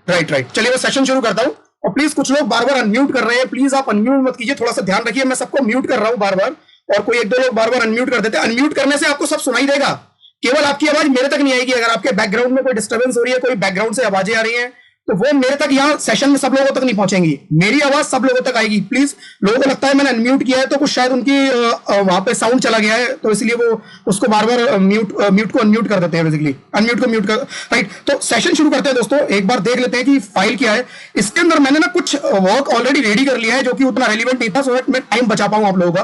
Right right, चलिए मैं session शुरू करता हूँ। और प्लीज कुछ लोग बार बार अनम्यूट कर रहे हैं, प्लीज आप अनम्यूट मत कीजिए, थोड़ा सा ध्यान रखिए। मैं सबको म्यूट कर रहा हूँ बार बार, और कोई एक दो लोग बार बार अनम्यूट कर देते हैं। अनम्यूट करने से आपको सब सुनाई देगा, केवल आपकी आवाज मेरे तक नहीं आएगी। अगर आपके बैकग्राउंड में कोई डिस्टर्बेंस हो रही है, कोई बैकग्राउंड से आवाजें आ रही हैं, तो वो मेरे तक यहाँ सेशन में सब लोगों तक नहीं पहुंचेंगी, मेरी आवाज सब लोगों तक आएगी। प्लीज, लोगों को लगता है मैंने अनम्यूट किया है तो कुछ शायद उनकी वहां पे साउंड चला गया है, तो इसलिए वो उसको बार बार म्यूट को अनम्यूट कर देते हैं, बेसिकली अनम्यूट को म्यूट कर। राइट, तो सेशन शुरू करते हैं दोस्तों। एक बार देख लेते हैं कि फाइल क्या है। इसके अंदर मैंने ना कुछ वर्क ऑलरेडी रेडी कर लिया है जो कि उतना रेलिवेंट नहीं था, सो दैट मैं टाइम बचा पाऊं आप लोगों का।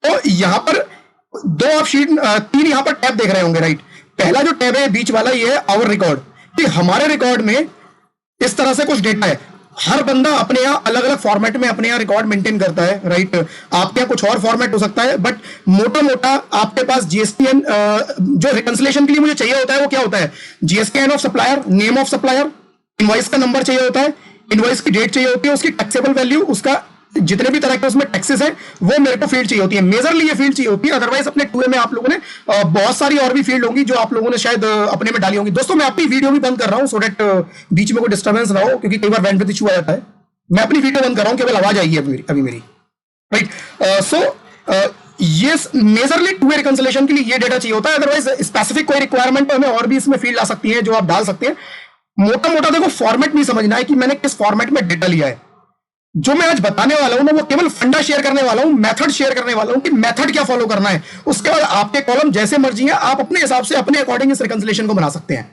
तो यहाँ पर दो आप शीट, तीन यहाँ पर टैब देख रहे होंगे। राइट, पहला जो टैब है बीच वाला, ये है आवर रिकॉर्ड, कि हमारे रिकॉर्ड में इस तरह से कुछ डेटा है। हर बंदा अपने यहाँ अलग अलग फॉर्मेट में अपने यहाँ रिकॉर्ड मेंटेन करता है। राइट, आपके यहाँ कुछ और फॉर्मेट हो सकता है, बट मोटा मोटा आपके पास जीएसटीएन जो रिकंसिलेशन के लिए मुझे चाहिए होता है वो क्या होता है? GSTN of supplier, name of supplier, invoice का नंबर चाहिए होता है, इनवॉइस की डेट चाहिए होती है, उसकी टैक्सेबल वैल्यू, उसका जितने भी तरह के उसमें टैक्सेस है वो मेरे को फील्ड चाहिए होती है। मेजरली ये फील्ड चाहिए होती है, अदरवाइज अपने टूए में आप लोगों ने बहुत सारी और भी फील्ड होंगी जो आप लोगों ने शायद अपने में डाली होंगी। दोस्तों मैं अपनी वीडियो भी बंद कर रहा हूं, सो दैट बीच में कोई डिस्टर्बेंस ना हो, क्योंकि कई बार बैंडविड्थ इशू आ जाता है। मैं अपनी वीडियो बंद कर रहा हूं, केवल आवाज आएगी अभी मेरी। राइट, सो ये मेजरली टूए रिकंसिलेशन के लिए ये डेटा चाहिए होता है। अदरवाइज स्पेसिफिक कोई रिक्वायरमेंट हमें और भी इसमें फील्ड आ सकती है जो आप डाल सकते हैं। मोटा मोटा देखो, फॉर्मेट नहीं समझना है कि मैंने किस फॉर्मेट में डेटा लिया है। जो मैं आज बताने वाला हूं ना, वो केवल फंडा शेयर करने वाला हूं, मेथड शेयर करने वाला हूं कि मेथड क्या फॉलो करना है। उसके बाद आपके कॉलम जैसे मर्जी है, आप अपने हिसाब से अपने अकॉर्डिंग इस रिकंसिलेशन को बना सकते हैं।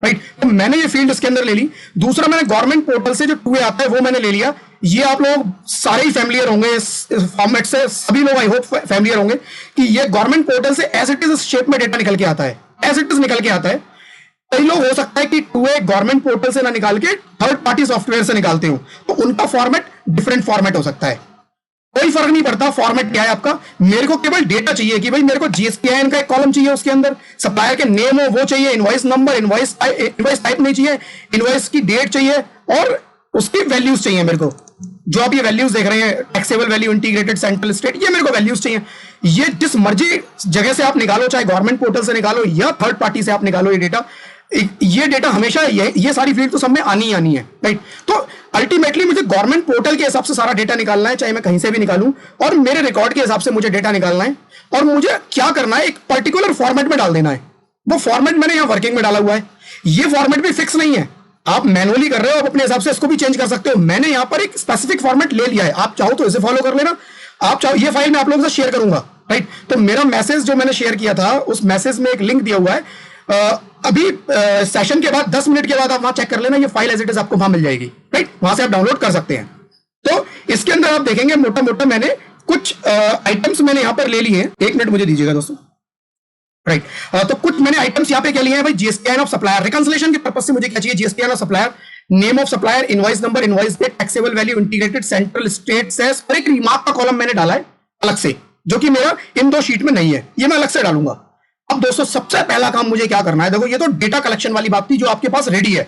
राइट, तो मैंने ये फील्ड इसके अंदर ले ली। दूसरा, मैंने गवर्नमेंट पोर्टल से जो टूए आता है वो मैंने ले लिया। ये आप लोग सारे ही फैमिलियर होंगे इस फॉर्मेट से, सभी लोग आई होप फैमिलियर होंगे कि ये गवर्नमेंट पोर्टल से एज इट इज शेप में डेटा निकल के आता है, एज इट इज निकल के आता है। कई लोग हो सकता है कि टूए गवर्नमेंट पोर्टल से ना निकाल के थर्ड पार्टी सॉफ्टवेयर से निकालते हो, तो उनका फॉर्मेट डिफरेंट फॉर्मेट हो सकता है। कोई फर्क नहीं पड़ता फॉर्मेट क्या है आपका, मेरे को केवल डेटा चाहिए कि भाई मेरे को जीएसटीआईएन का एक कॉलम चाहिए, उसके अंदर सप्लायर के नेम हो वो चाहिए, इनवॉइस नंबर, इनवॉइस टाइप नहीं चाहिए, इनवॉइस की डेट चाहिए और उसकी वैल्यूज चाहिए मेरे को। जो आप ये वैल्यूज देख रहे हैं, taxable value, integrated central state, ये मेरे को वैल्यूज चाहिए। ये जिस मर्जी जगह से आप निकालो, चाहे गवर्नमेंट पोर्टल से निकालो या थर्ड पार्टी से आप निकालो, ये डेटा हमेशा ये सारी फील्ड तो सब में आनी ही आनी है। राइट, तो अल्टीमेटली मुझे गवर्नमेंट पोर्टल के हिसाब से सारा डेटा निकालना है, चाहे मैं कहीं से भी निकालूं, और मेरे रिकॉर्ड के हिसाब से मुझे डेटा निकालना है। और मुझे क्या करना है, एक पर्टिकुलर फॉर्मेट में डाल देना है। वो फॉर्मेट मैंने यहां वर्किंग में डाला हुआ है। ये फॉर्मेट भी फिक्स नहीं है, आप मैनुअली कर रहे हो, आप अपने हिसाब से इसको भी चेंज कर सकते हो। मैंने यहां पर एक स्पेसिफिक फॉर्मेट ले लिया है, आप चाहो तो इसे फॉलो कर लेना, आप चाहो ये फाइल मैं आप लोगों से शेयर करूंगा। राइट, तो मेरा मैसेज जो मैंने शेयर किया था, उस मैसेज में एक लिंक दिया हुआ है। अभी सेशन के बाद 10 मिनट के बाद आप वहां चेक कर लेना, ये फाइल एज इट इज आपको वहां मिल जाएगी। राइट, वहां से आप डाउनलोड कर सकते हैं। तो इसके अंदर आप देखेंगे मोटा मोटा मैंने कुछ आइटम्स मैंने यहां पर ले लिए हैं। एक मिनट मुझे दीजिएगा दोस्तों। राइट, तो कुछ मैंने आइटम्स यहां पे क्या लिए हैं भाई, जीएसटीआईएन ऑफ सप्लायर, रिकंसिलेशन के पर्पस से मुझे क्या चाहिए, GSTIN of supplier, name of supplier, invoice number, invoice date, taxable value, integrated central state cess, और एक रिमार्क का कॉलम मैंने डाला है अलग से, जो कि मेरा इन दो शीट में नहीं है, ये मैं अलग से डालूंगा। अब दोस्तों सबसे पहला काम मुझे क्या करना है, देखो ये तो डेटा कलेक्शन वाली बात थी जो आपके पास रेडी है।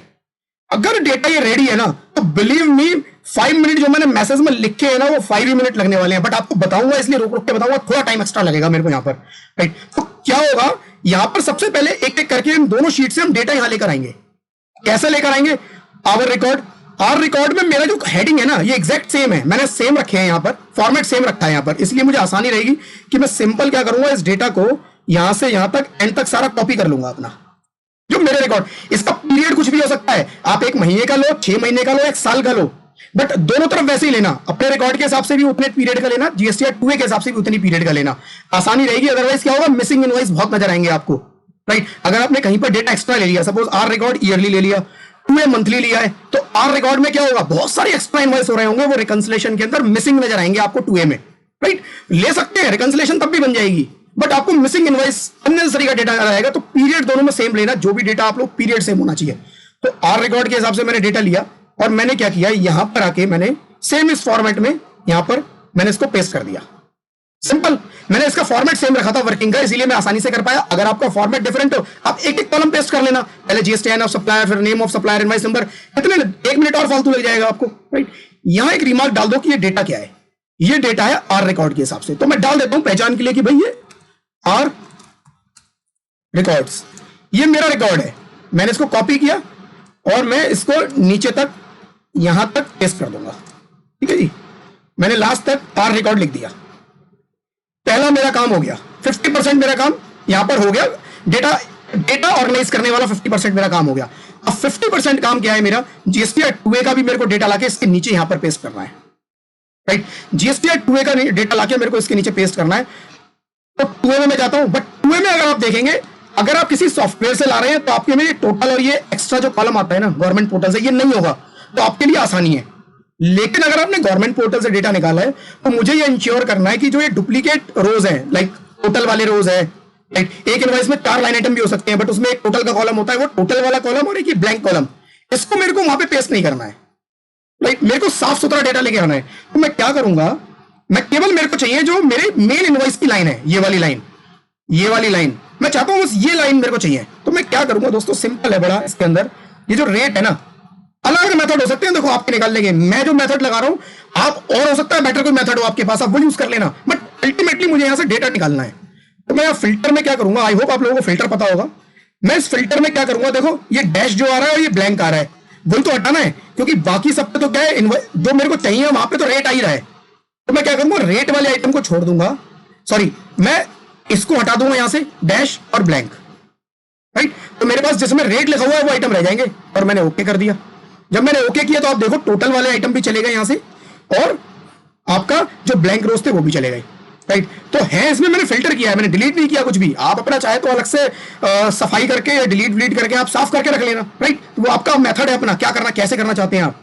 अगर डेटा ये रेडी है ना, तो बिलीव मी 5 मिनट जो मैंने मैसेज में लिखे हैं ना, वो 5 ही मिनट लगने वाले हैं। बट आपको बताऊंगा, इसलिए रोक रोक के बताऊंगा, थोड़ा टाइम एक्स्ट्रा लगेगा मेरे को यहाँ पर। राइट, तो क्या होगा, यहां पर सबसे पहले एक एक करके इन दोनों शीट से हम डेटा यहां लेकर आएंगे। कैसे लेकर आएंगे, आवर रिकॉर्ड, आर रिकॉर्ड में मेरा जो हेडिंग है ना, ये एग्जैक्ट सेम है, मैंने सेम रखे हैं, यहां पर फॉर्मेट सेम रखा है यहां पर, इसलिए मुझे आसानी रहेगी कि मैं सिंपल क्या करूंगा, इस डेटा को यहां से यहां तक एंड तक सारा कॉपी कर लूंगा अपना, जो मेरे रिकॉर्ड। इसका पीरियड कुछ भी हो सकता है, आप 1 महीने का लो, 6 महीने का लो, 1 साल का लो, बट दोनों तरफ वैसे ही लेना। अपने रिकॉर्ड के हिसाब से भी उतने पीरियड का लेना, जीएसटीआर टूए के हिसाब से भी उतनी पीरियड का लेना, आसानी रहेगी। अदरवाइज क्या होगा, मिसिंग इनवॉइस बहुत नजर आएंगे आपको। राइट, अगर आपने कहीं पर डेटा एक्स्ट्रा ले लिया, सपोज आर रिकॉर्ड ईयरली ले लिया, टूए मंथली लिया है, तो आर रिकॉर्ड में क्या होगा, बहुत सारे एक्स्ट्रा इनवॉइस हो रहे होंगे, वो रिकंसिलेशन के अंदर मिसिंग नजर आएंगे आपको टूए में। राइट, ले सकते हैं, रिकंसिलेशन तब भी बन जाएगी, बट आपको मिसिंग इनवॉइस अननेसेसरी का डेटा आएगा। तो पीरियड दोनों में सेम लेना, जो भी डेटा आप लोग पीरियड सेम होना चाहिए। तो आर रिकॉर्ड के हिसाब से मैंने डेटा लिया और मैंने क्या किया, यहां पर आके मैंने सेम इस फॉर्मेट में यहां पर मैंने इसको पेस्ट कर दिया। सिंपल, मैंने इसका फॉर्मेट सेम रखा था वर्किंग का, इसीलिए मैं आसानी से कर पाया। अगर आपका फॉर्मेट डिफरेंट हो, आप एक एक कॉलम पेस्ट कर लेना, पहले जीएसटीआईएन ऑफ सप्लायर, फिर name of supplier, invoice number, कितने 1 मिनट और फालतू लग जाएगा आपको। राइट, यहां एक रिमार्क डाल दो कि ये डेटा क्या है, ये डेटा है आर रिकॉर्ड के हिसाब से। तो मैं डाल देता हूं पहचान के लिए कि भाई ये आर रिकॉर्ड्स, ये मेरा रिकॉर्ड है, मैंने इसको कॉपी किया और मैं इसको नीचे तक यहां तक पेस्ट कर दूंगा। ठीक है जी, मैंने लास्ट तक आर रिकॉर्ड लिख दिया। पहला मेरा काम हो गया, 50% मेरा काम यहां पर हो गया। डेटा ऑर्गेनाइज करने वाला 50% मेरा काम हो गया। अब 50% काम क्या है मेरा, जीएसटी 2A का भी मेरे को डेटा लाके इसके नीचे यहां पर पेस्ट करना है। राइट, जीएसटी 2A का डेटा लाके मेरे को इसके नीचे पेस्ट करना है। तो 2A में मैं जाता हूं, बट 2A में अगर आप देखेंगे, अगर आप किसी सॉफ्टवेयर से ला रहे हैं तो आपके में ये टोटल और ये एक्स्ट्रा जो कॉलम आता है ना गवर्नमेंट पोर्टल से, ये नहीं होगा, तो आपके लिए आसानी है। लेकिन अगर आपने गवर्नमेंट पोर्टल से डेटा निकाला है तो मुझे ये इंश्योर करना है कि जो ये डुप्लीकेट रोज है, लाइक टोटल वाले रोज है, राइट, एक इनवॉइस में 4 लाइन आइटम भी हो सकते हैं, बट उसमें एक टोटल का कॉलम होता है, वो टोटल वाला कॉलम और एक ये ब्लैंक कॉलम, इसको मेरे को वहां पे पेस्ट नहीं करना है। राइट, मेरे को साफ सुथरा डेटा लेके आना है। तो मैं क्या करूंगा, मैं केवल मेरे को चाहिए जो मेरे मेन इनवॉइस की लाइन है, ये वाली लाइन, ये वाली लाइन मैं चाहता हूं, बस ये लाइन मेरे को चाहिए। तो मैं क्या करूंगा दोस्तों, सिंपल है बड़ा। इसके अंदर ये जो रेट है ना, अलग अलग मेथड हो सकते हैं, देखो आपके निकालने के। मैं जो मेथड लगा रहा हूं, आप और हो सकता है बेटर कोई मेथड हो आपके पास, आप वो यूज कर लेना, बट अल्टीमेटली मुझे यहां से डेटा निकालना है। तो मैं फिल्टर में क्या करूंगा, आई होप आप लोगों को फिल्टर पता होगा। मैं इस फिल्टर में क्या करूंगा, देखो ये डैश जो आ रहा है और ये ब्लैंक आ रहा है, वही तो हटाना है, क्योंकि बाकी सब पे तो क्या है, जो मेरे को चाहिए वहां पे तो रेट आ ही रहा है। तो मैं क्या करूंगा, रेट वाले आइटम को छोड़ दूंगा, सॉरी, मैं इसको हटा दूंगा यहां से, डैश और ब्लैंक। राइट, तो मेरे पास जिसमें रेट लिखा हुआ है वो आइटम रह जाएंगे, और मैंने ओके कर दिया। जब मैंने ओके किया तो आप देखो टोटल वाले आइटम भी चले गए यहां से, और आपका जो ब्लैंक रोज थे वो भी चले गए। राइट, तो है इसमें मैंने फिल्टर किया है, मैंने डिलीट नहीं किया कुछ भी। आप अपना चाहे तो अलग से सफाई करके या डिलीट करके आप साफ करके रख लेना। राइट, वो आपका मेथड है अपना, क्या करना, कैसे करना चाहते हैं आप।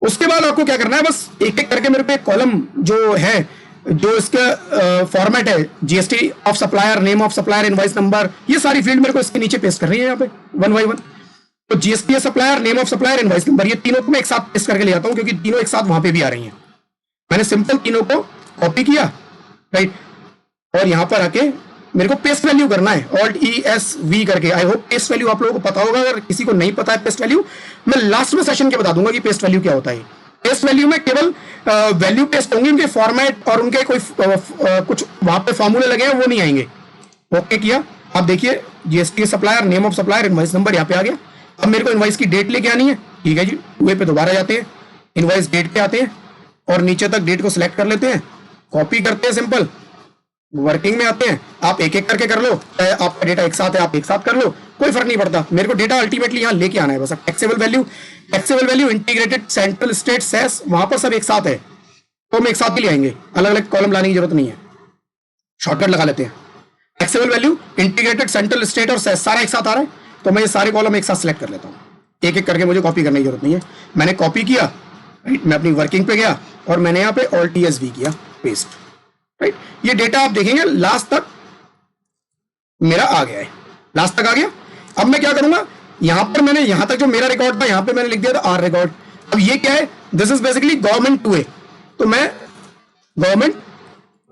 उसके बाद आपको क्या करना है, बस एक एक करके मेरे पे कॉलम जो है, जो इसका फॉर्मेट है, GST of supplier, name of supplier, invoice number, ये सारी फील्ड मेरे को इसके नीचे पेस्ट कर रही है यहाँ पे 1 by 1। तो GST supplier, name of supplier, invoice number, ये तीनों को मैं एक साथ पेस्ट करके ले आता हूँ, क्योंकि तीनों एक साथ वहां पे भी आ रही हैं। मैंने सिंपल तीनों को कॉपी किया, राइट, और यहां पर आके मेरे को पेस्ट वैल्यू करना है, ऑल्ट ESV करके। आई होप पेस्ट वैल्यू आप लोगों को पता होगा, अगर किसी को नहीं पता है पेस्ट वैल्यू, मैं लास्ट में सेशन के बता दूंगा कि पेस्ट वैल्यू क्या होता है। पेस्ट वैल्यू में केवल वैल्यू पेस्ट होंगे, उनके फॉर्मेट और उनके कोई कुछ वहां पे फॉर्मूले लगे हैं वो नहीं आएंगे। ओके किया, आप देखिए GST supplier, name of supplier, invoice number यहाँ पे आ गया। अब मेरे को इनवॉइस की डेट लेके आनी है, ठीक है जी। 2A पे दोबारा जाते हैं, इनवॉइस डेट पे आते हैं और नीचे तक डेट को सिलेक्ट कर लेते हैं, कॉपी करते हैं, सिंपल वर्किंग में आते हैं। आप एक एक करके कर लो, आपका डेटा एक साथ है आप एक साथ कर लो, कोई फर्क नहीं पड़ता। मेरे को डेटा अल्टीमेटली यहाँ लेके आना है बस। Taxable value, integrated central state cess, वहां पर सब एक साथ है, तो हम एक साथ ही ले आएंगे, अलग अलग कॉलम लाने की जरूरत नहीं है, शॉर्टकट लगा लेते हैं। Taxable value, integrated central state और सेस सारा एक साथ आ रहा है, तो मैं ये सारे कॉलम एक साथ सिलेक्ट कर लेता हूँ। एक एक करके मुझे कॉपी करने की जरूरत नहीं है। मैंने कॉपी किया, राइट, मैं अपनी वर्किंग पे गया और मैंने यहाँ पे ऑल्ट ESV किया, पेस्ट। राइट, ये डेटा आप देखेंगे लास्ट तक मेरा आ गया है, लास्ट तक आ गया। अब मैं क्या करूंगा, यहां पर मैंने यहां तक जो मेरा रिकॉर्ड था यहां पे मैंने लिख दिया था आर रिकॉर्ड। अब ये क्या है, this is basically government 2A, तो मैं गवर्नमेंट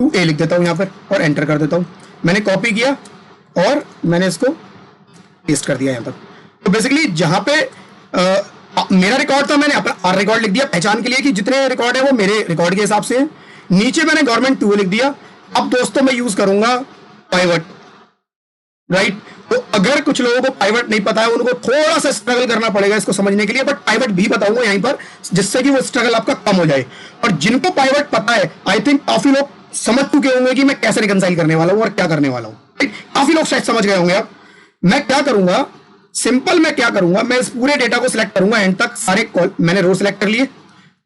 2A लिख देता हूं यहां पर और एंटर कर देता हूं। मैंने कॉपी किया और मैंने इसको पेस्ट कर दिया यहां तक। तो बेसिकली जहां पे मेरा रिकॉर्ड था मैंने अपना आर रिकॉर्ड लिख दिया पहचान के लिए कि जितने रिकॉर्ड है वो मेरे रिकॉर्ड के हिसाब से है। नीचे मैंने गवर्नमेंट 2A लिख दिया। अब दोस्तों मैं यूज करूंगा पाइवट, राइट। तो अगर कुछ लोगों को पाइवट नहीं पता है, उनको थोड़ा सा स्ट्रगल करना पड़ेगा इसको समझने के लिए, बट पाइवट भी बताऊंगा यहीं पर, जिससे कि वो स्ट्रगल आपका कम हो जाए। और जिनको पाइवट पता है, आई थिंक काफी लोग समझ चुके होंगे कि मैं कैसे रिकंसाइल करने वाला हूं और क्या करने वाला हूं। काफी लोग शायद समझ गए होंगे। अब मैं क्या करूंगा, सिंपल मैं क्या करूंगा, मैं इस पूरे डेटा को सिलेक्ट करूंगा एंड तक। सारे मैंने रो सिलेक्ट कर लिए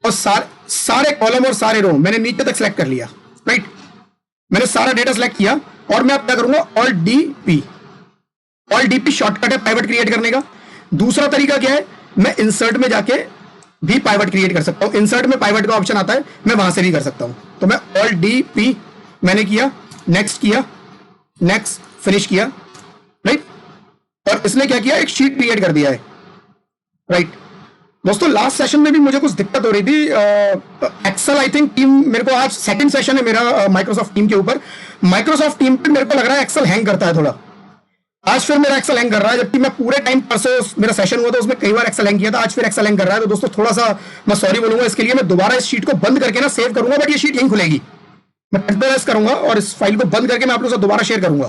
और सारे कॉलम और सारे रो मैंने नीचे तक सिलेक्ट कर लिया, राइट। मैंने सारा डेटा सिलेक्ट किया और मैं अब क्या करूंगा, ऑल्ट DP शॉर्टकट है पाइवट क्रिएट करने का। दूसरा तरीका क्या है, मैं इंसर्ट में जाके भी पाइवट क्रिएट कर सकता हूं। इंसर्ट में पाइवट का ऑप्शन आता है, मैं वहां से भी कर सकता हूं। तो मैं ऑल्ट DP मैंने किया, नेक्स्ट किया, नेक्स्ट फिनिश किया, राइट। और इसने क्या किया, एक शीट क्रिएट कर दिया है, राइट। दोस्तों लास्ट सेशन में भी मुझे कुछ दिक्कत हो रही थी। एक्सेल आई थिंक टीम, मेरे को आज सेकंड सेशन है मेरा माइक्रोसॉफ्ट टीम के ऊपर। माइक्रोसॉफ्ट टीम पे मेरे को लग रहा है एक्सेल हैंग करता है थोड़ा। आज फिर मेरा एक्सेल हैंग कर रहा है, जबकि मैं पूरे टाइम परसों मेरा सेशन हुआ था उसमें कई बार एक्सेल हैंग किया था। आज फिर एक्सेल हैंग कर रहा है। तो दोस्तों थोड़ा सा मैं सॉरी बोलूंगा इसके लिए। मैं दोबारा इस शीट को बंद करके ना सेव करूंगा, बट ये शीट यहीं खुलेगी। मैं कंट्रोल S करूंगा और इस फाइल को बंद करके मैं आप लोगों से दोबारा शेयर करूंगा।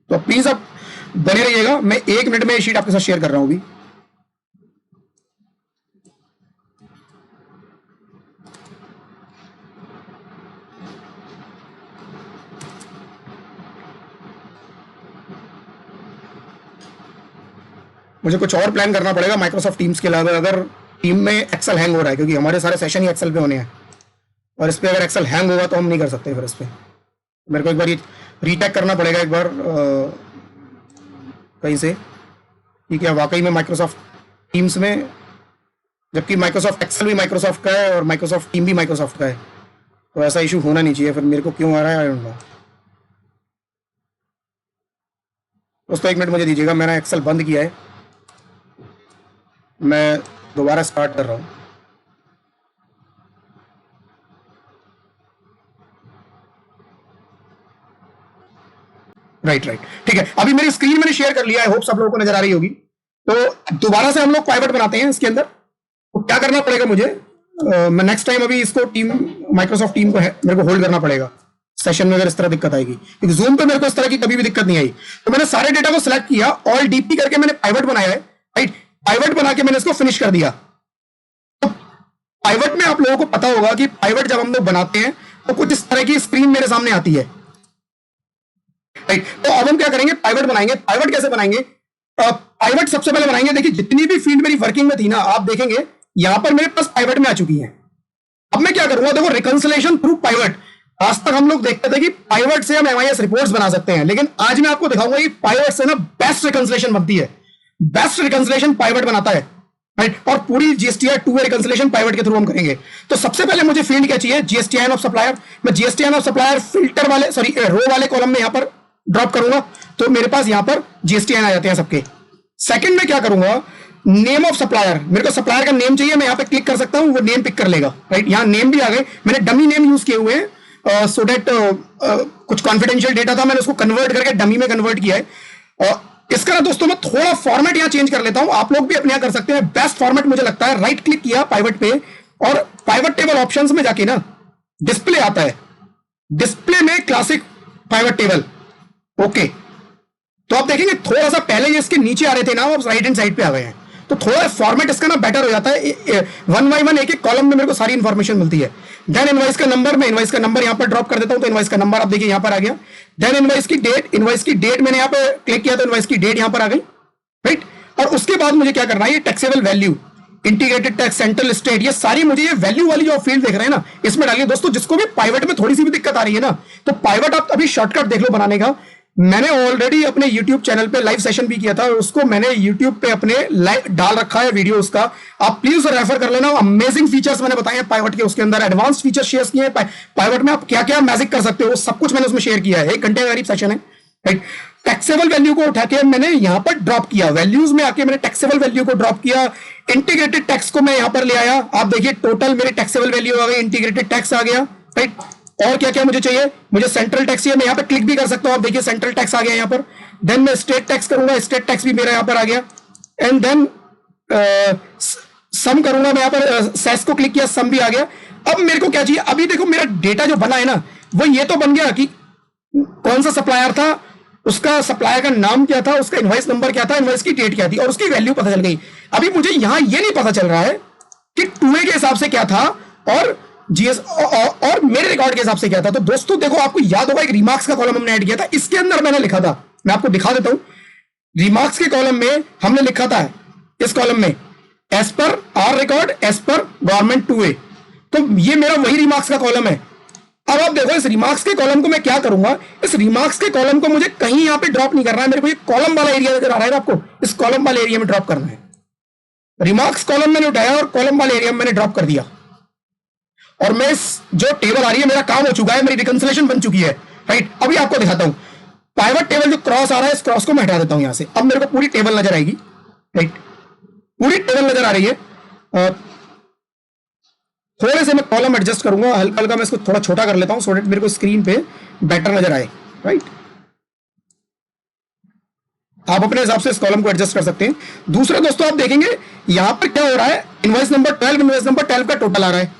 तो प्लीज आप बने रहिएगा। मैं 1 मिनट में ये शीट आपके साथ शेयर कर रहा हूं अभी। मुझे कुछ और प्लान करना पड़ेगा माइक्रोसॉफ्ट टीम्स के अलावा, अगर टीम में एक्सेल हैंग हो रहा है, क्योंकि हमारे सारे सेशन ही एक्सेल पे होने हैं, और इस पर अगर एक्सेल हैंग होगा तो हम नहीं कर सकते फिर इस पर। मेरे को एक बार ये रीटैक करना पड़ेगा एक बार कहीं से कि क्या वाकई में माइक्रोसॉफ्ट टीम्स में, जबकि माइक्रोसॉफ्ट एक्सेल भी माइक्रोसॉफ्ट का है और माइक्रोसॉफ्ट टीम भी माइक्रोसॉफ्ट का है, तो ऐसा इशू होना नहीं चाहिए। फिर मेरे को क्यों आ रहा है आई डोंट नो। दोस्तों एक मिनट मुझे दीजिएगा, मैंने एक्सेल बंद किया है, मैं दोबारा स्टार्ट कर रहा हूँ। राइट, ठीक है, अभी मेरी स्क्रीन मैंने शेयर कर लिया, आई होप सब लोगों को नजर आ रही होगी। तो दोबारा से हम लोग पाइवट बनाते हैं इसके अंदर। तो क्या करना पड़ेगा मुझे, मैं नेक्स्ट टाइम अभी इसको टीम माइक्रोसॉफ्ट टीम को मेरे को होल्ड करना पड़ेगा सेशन में, अगर इस तरह दिक्कत आएगी, क्योंकि जूम पे मेरे को इस तरह की कभी भी दिक्कत नहीं आई। तो मैंने सारे डेटा को सिलेक्ट किया, ऑल डीपी करके मैंने पाइवट बनाया है, राइट, पाइवट बना के मैंने इसको फिनिश कर दिया। तो पाइवट में आप लोगों को पता होगा कि पाइवट जब हम लोग बनाते हैं तो कुछ इस तरह की स्क्रीन मेरे सामने आती है, राइट। तो अब हम क्या करेंगे, पाइवट बनाएंगे। पाइवट कैसे बनाएंगे, पाइवट सबसे पहले बनाएंगे, देखिए जितनी भी फील्ड मेरी वर्किंग में थी ना, आप देखेंगे यहां पर मेरे पास पाइवट में आ चुकी है। अब मैं क्या करूंगा, देखो रिकंसिलेशन थ्रू पाइवट, आज तक हम लोग देखते थे कि पाइवट से हम एमआईएस रिपोर्ट्स बना सकते हैं, लेकिन आज मैं आपको दिखाऊंगा कि पाइवट से ना बेस्ट रिकंसिलेशन बनती है, बेस्ट रिकंसिलेशन पाइवट बनाता है, राइट। और पूरी जीएसटीआई 2 रिकंसिलेशन पाइवट के थ्रू हम करेंगे। तो सबसे पहले मुझे फील्ड क्या चाहिए, जीएसटीआईएन ऑफ सप्लायर। मैं जीएसटीआईएन ऑफ सप्लायर फिल्टर वाले, सॉरी रो वाले कॉलम में यहां पर ड्रॉप करूंगा, तो मेरे पास यहां पर जीएसटीआईएन आ जाते हैं सबके। सेकंड में क्या करूंगा, नेम ऑफ सप्लायर, मेरे को सप्लायर का नेम चाहिए, मैं यहां पे क्लिक कर सकता हूं, वो नेम पिक कर लेगा, राइट। यहां नेम भी आ गए, मैंने डमी नेम यूज किए हुए हैं सो दैट कुछ कॉन्फिडेंशियल डेटा था, मैंने उसको कन्वर्ट करके डमी में कन्वर्ट किया है। और इसका ना दोस्तों मैं थोड़ा फॉर्मेट यहां चेंज कर लेता हूं, आप लोग भी अपने यहां कर सकते हैं। बेस्ट फॉर्मेट मुझे लगता है, राइट क्लिक किया पाइवट पे और पाइवट टेबल ऑप्शंस में जाके ना डिस्प्ले आता है, डिस्प्ले में क्लासिक पाइवट टेबल, ओके। तो आप देखेंगे थोड़ा सा पहले ये इसके नीचे आ रहे थे ना, अब राइट हैंड साइड पे आ गए हैं, तो थोड़ा फॉर्मेट इसका ना बेटर हो जाता है। 1 बाय 1 एक एक कॉलम में मेरे को सारी इंफॉर्मेशन मिलती है। देन इनवाइस का नंबर, मैं इनवाइस का नंबर यहां पर ड्रॉप कर देता हूं, तो इनवाइस का नंबर आप देखिए यहां पर आ गया। देन इनवाइस की डेट, इनवाइस की डेट मैंने यहां पे क्लिक किया तो इनवाइस की डेट यहां पर आ गई, राइट। और उसके बाद मुझे क्या करना है, ये taxable value, integrated tax, central state, ये सारी मुझे ये वैल्यू वाली जो फील्ड देख रहे हैं ना, इसमें डालिए। दोस्तों जिसको भी पाइवट में थोड़ी सी भी दिक्कत आ रही है ना, तो पाइवट आप अभी शॉर्टकट देख लो बनाने का। मैंने ऑलरेडी अपने YouTube चैनल पे लाइव सेशन भी किया था, उसको मैंने YouTube पे अपने लाइव डाल रखा है वीडियो उसका, आप प्लीज उसे रेफर कर लेना। अमेजिंग फीचर्स मैंने बताए हैं पाइवट के, उसके अंदर एडवांस फीचर शेयर किए हैं। पाइवट में आप क्या क्या मैजिक कर सकते हो सब कुछ मैंने उसमें शेयर किया है, 1 घंटे का करीब सेशन है, राइट। टैक्सेबल वैल्यू को उठा के मैंने यहां पर ड्रॉप किया, वैल्यूज में आके मैंने टैक्सेबल वैल्यू को ड्रॉप किया, इंटीग्रेटेड टैक्स को मैं यहां पर ले आया। आप देखिए टोटल मेरे टैक्सेबल वैल्यू आ गई, इंटीग्रेटेड टैक्स आ गया, राइट। और क्या क्या मुझे चाहिए, मुझे सेंट्रल टैक्स चाहिए, मैं यहां पे क्लिक भी कर सकता हूं, आप देखिए सेंट्रल टैक्स आ गया यहां पर। देन मैं स्टेट टैक्स करूंगा, स्टेट टैक्स भी मेरा यहां पर आ गया। एंड देन सम करूंगा मैं यहां पर, सेस को क्लिक किया, सम भी आ गया। अब मेरे को क्या चाहिए, अभी देखो मेरा डेटा जो बना है ना, वो ये तो बन गया कि कौन सा सप्लायर था, उसका सप्लायर का नाम क्या था, उसका इनवाइस नंबर क्या था, इनवाइस की डेट क्या थी, और उसकी वैल्यू पता चल गई। अभी मुझे यहां ये नहीं पता चल रहा है कि 2A के हिसाब से क्या था और जीएस और मेरे रिकॉर्ड के हिसाब से क्या था। तो दोस्तों देखो, आपको याद होगा एक रिमार्क्स का कॉलम हमने ऐड किया था, इसके अंदर मैंने लिखा था, मैं आपको दिखा देता हूं। रिमार्क्स के कॉलम में हमने लिखा था, इस कॉलम में as per our record, as per government 2A, तो ये मेरा वही रिमार्क्स का कॉलम है। अब आप देखो इस रिमार्क्स के कॉलम को मैं क्या करूंगा, इस रिमार्क्स के कॉलम को मुझे कहीं यहां पे ड्रॉप नहीं करना है, मेरे को ये कॉलम वाला एरिया नजर आ रहा है ना आपको, इस कॉलम वाले एरिया में ड्रॉप करना है। रिमार्क्स कॉलम मैंने उठाया और कॉलम वाले एरिया में मैंने ड्रॉप कर दिया, और मैं इस जो टेबल आ रही है, मेरा काम हो चुका है, मेरी रिकंसिलेशन बन चुकी है, राइट। अभी आपको दिखाता हूं पाइवट टेबल जो क्रॉस आ रहा है, इस क्रॉस को मैं हटा देता हूं यहां से। अब मेरे को पूरी टेबल नजर आएगी, राइट, पूरी टेबल नजर आ रही है। थोड़े से मैं कॉलम एडजस्ट करूंगा, हल्का हल्का मैं इसको थोड़ा छोटा कर लेता हूं, सो दैट मेरे को स्क्रीन पे बेटर नजर आए, राइट। आप अपने हिसाब से इस कॉलम को एडजस्ट कर सकते हैं। दूसरा दोस्तों आप देखेंगे यहां पर क्या हो रहा है, इनवॉइस नंबर 12, इनवॉइस नंबर 12 का टोटल आ रहा है,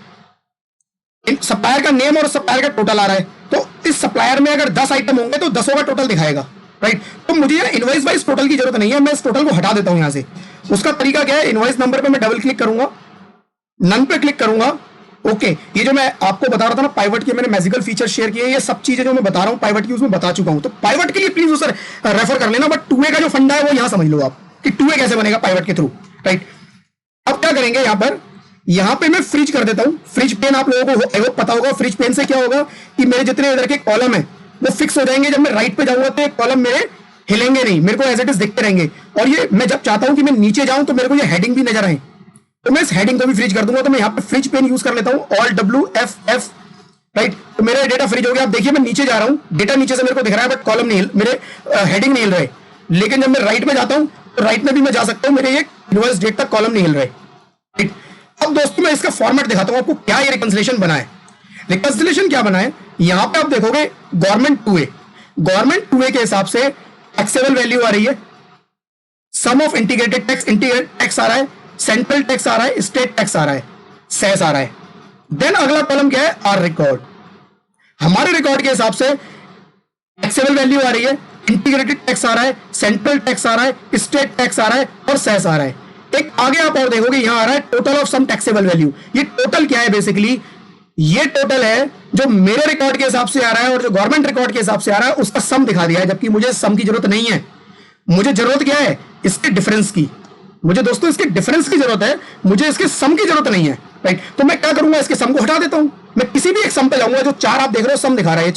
सप्लायर का नेम और सप्लायर का टोटल आ रहा है। तो इस सप्लायर में अगर 10 आइटम होंगे तो 10 का टोटल दिखाएगा, राइट। तो मुझे इनवॉइस वाइज टोटल की जरूरत नहीं है, मैं इस टोटल को हटा देता हूं यहां से। उसका तरीका क्या है, इनवॉइस नंबर पे मैं डबल क्लिक करूंगा, नन पे क्लिक करूंगा, ओके। ये जो मैं आपको बता रहा था ना पाइवट के, मैंने मैजिकल फीचर शेयर किए, ये सब चीजें जो मैं बता रहा हूं पाइवट की उसमें बता चुका हूं। तो पाइवट के लिए प्लीज उसे रेफर कर लेना, बट 2A का जो फंडा है वो यहां समझ लो आप, कि 2a कैसे बनेगा पाइवट के थ्रू, राइट। अब क्या करेंगे, यहां पे मैं फ्रीज कर देता हूं। फ्रीज पेन आप लोगों को आई होप पता होगा। फ्रीज पेन से क्या होगा कि मेरे जितने इधर के कॉलम है वो फिक्स हो जाएंगे। जब मैं राइट पे जाऊंगा तो कॉलम मेरे हिलेंगे नहीं, मेरे को एज इट इज दिखते रहेंगे। और ये मैं जब चाहता हूं कि मैं नीचे जाऊं तो मेरे को ये हेडिंग भी नजर आए, तो मैं इस हेडिंग को भी फ्रीज कर दूंगा। तो मैं यहाँ पे फ्रीज पेन यूज कर लेता हूँ, ऑल WFF, राइट। तो मेरा डेटा फ्रीज हो गया। आप देखिए मैं नीचे जा रहा हूं, डेटा नीचे से मेरे को दिख रहा है बट कॉलम नहीं, मेरे हेडिंग नहीं हिल रहे। लेकिन जब मैं राइट में जाता हूं तो राइट में भी मैं जा सकता हूं, मेरे एक इनवर्स डेट तक कॉलम नहीं हिल रहे, राइट। अब दोस्तों मैं इसका फॉर्मेट दिखाता हूं आपको, क्या ये रिकंसिलेशन बना है। रिकंसिलेशन क्या बना है, यहां पे आप देखोगे गवर्नमेंट 2A, गवर्नमेंट 2A के हिसाब से टैक्सेबल वैल्यू आ रही है, sum of integrated tax, integrated tax आ रहा है, सेंट्रल टैक्स आ रहा है, स्टेट टैक्स आ रहा है, सेस आ रहा है। देन अगला कॉलम क्या है, आर रिकॉर्ड। हमारे रिकॉर्ड के हिसाब से टैक्सेबल वैल्यू आ रही है, इंटीग्रेटेड टैक्स आ रहा है, सेंट्रल टैक्स आ रहा है, स्टेट टैक्स आ रहा है और सेस आ रहा है। एक आगे आप और देखोगे यहां आ रहा है total of sum taxable value. ये टोटल क्या है, बेसिकली ये टोटल है जो मेरे रिकॉर्ड के हिसाब से आ रहा है और जो गवर्नमेंट रिकॉर्ड के हिसाब से आ रहा है उसका सम दिखा दिया है। जबकि मुझे सम की जरूरत नहीं है, मुझे जरूरत क्या है, इसके डिफरेंस की। मुझे दोस्तों इसके डिफरेंस की जरूरत है, मुझे इसके सम की जरूरत नहीं है, राइट। तो मैं क्या करूंगा, इसके सम को हटा देता हूं। मैं किसी भी एक सम पे जाऊंगा, जो चार आप देख रहे हो सम दिखा रहा है,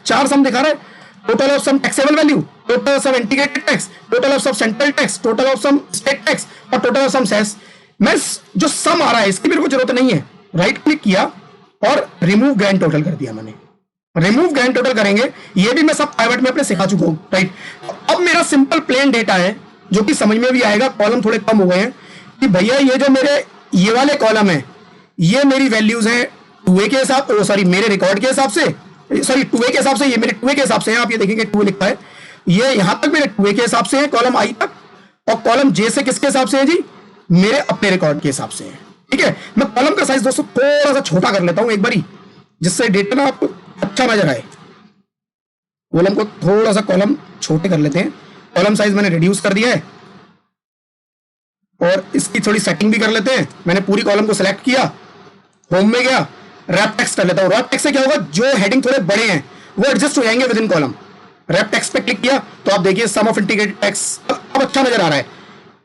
चार सम दिखा रहा है। Total of sum taxable value, total of sum integrated tax, total of sum central tax, total of sum state tax और टोटल ऑफ सम सेस। मैं जो सम आ रहा है इसकी मेरे को जरूरत नहीं है। राइट क्लिक किया और रिमूव ग्रैंड टोटल कर दिया मैंने। रिमूव ग्रैंड टोटल करेंगे, ये भी मैं सब पाइवट में अपने सिखा चुका हूं, राइट। अब मेरा सिंपल प्लेन डेटा है जो कि समझ में भी आएगा। कॉलम थोड़े कम हो गए हैं कि भैया ये जो मेरे ये वाले कॉलम है ये मेरी वैल्यूज हैं 2A के हिसाब, सॉरी मेरे रिकॉर्ड के हिसाब से, सॉरी 2A के हिसाब से, ये मेरे 2A के हिसाब से है। आप ये देखेंगे 2A लिखा है, ये यहां तक मेरे 2A के हिसाब से है कॉलम I तक, और कॉलम J से किसके हिसाब से है जी, मेरे अपने रिकॉर्ड के हिसाब से है, ठीक है। मैं कॉलम का साइज दोस्तों थोड़ा सा छोटा कर लेता हूं एक बारी, जिससे डेटा ना आपको अच्छा नजर आए। कॉलम को थोड़ा सा कॉलम छोटे कर लेते हैं। कॉलम साइज मैंने रिड्यूस कर दिया है और इसकी थोड़ी सेटिंग भी कर लेते हैं। मैंने पूरी कॉलम को सिलेक्ट किया, होम में गया, रैप टेक्स्ट कर लेता हूं। रैप टेक्स्ट से क्या होगा, जो हेडिंग थोड़े बड़े हैं वो एडजस्ट हो जाएंगे with in column. Wrap text पे क्लिक किया तो आप देखिए सम ऑफ इंटीग्रेटेड टैक्स अब अच्छा नजर आ रहा है।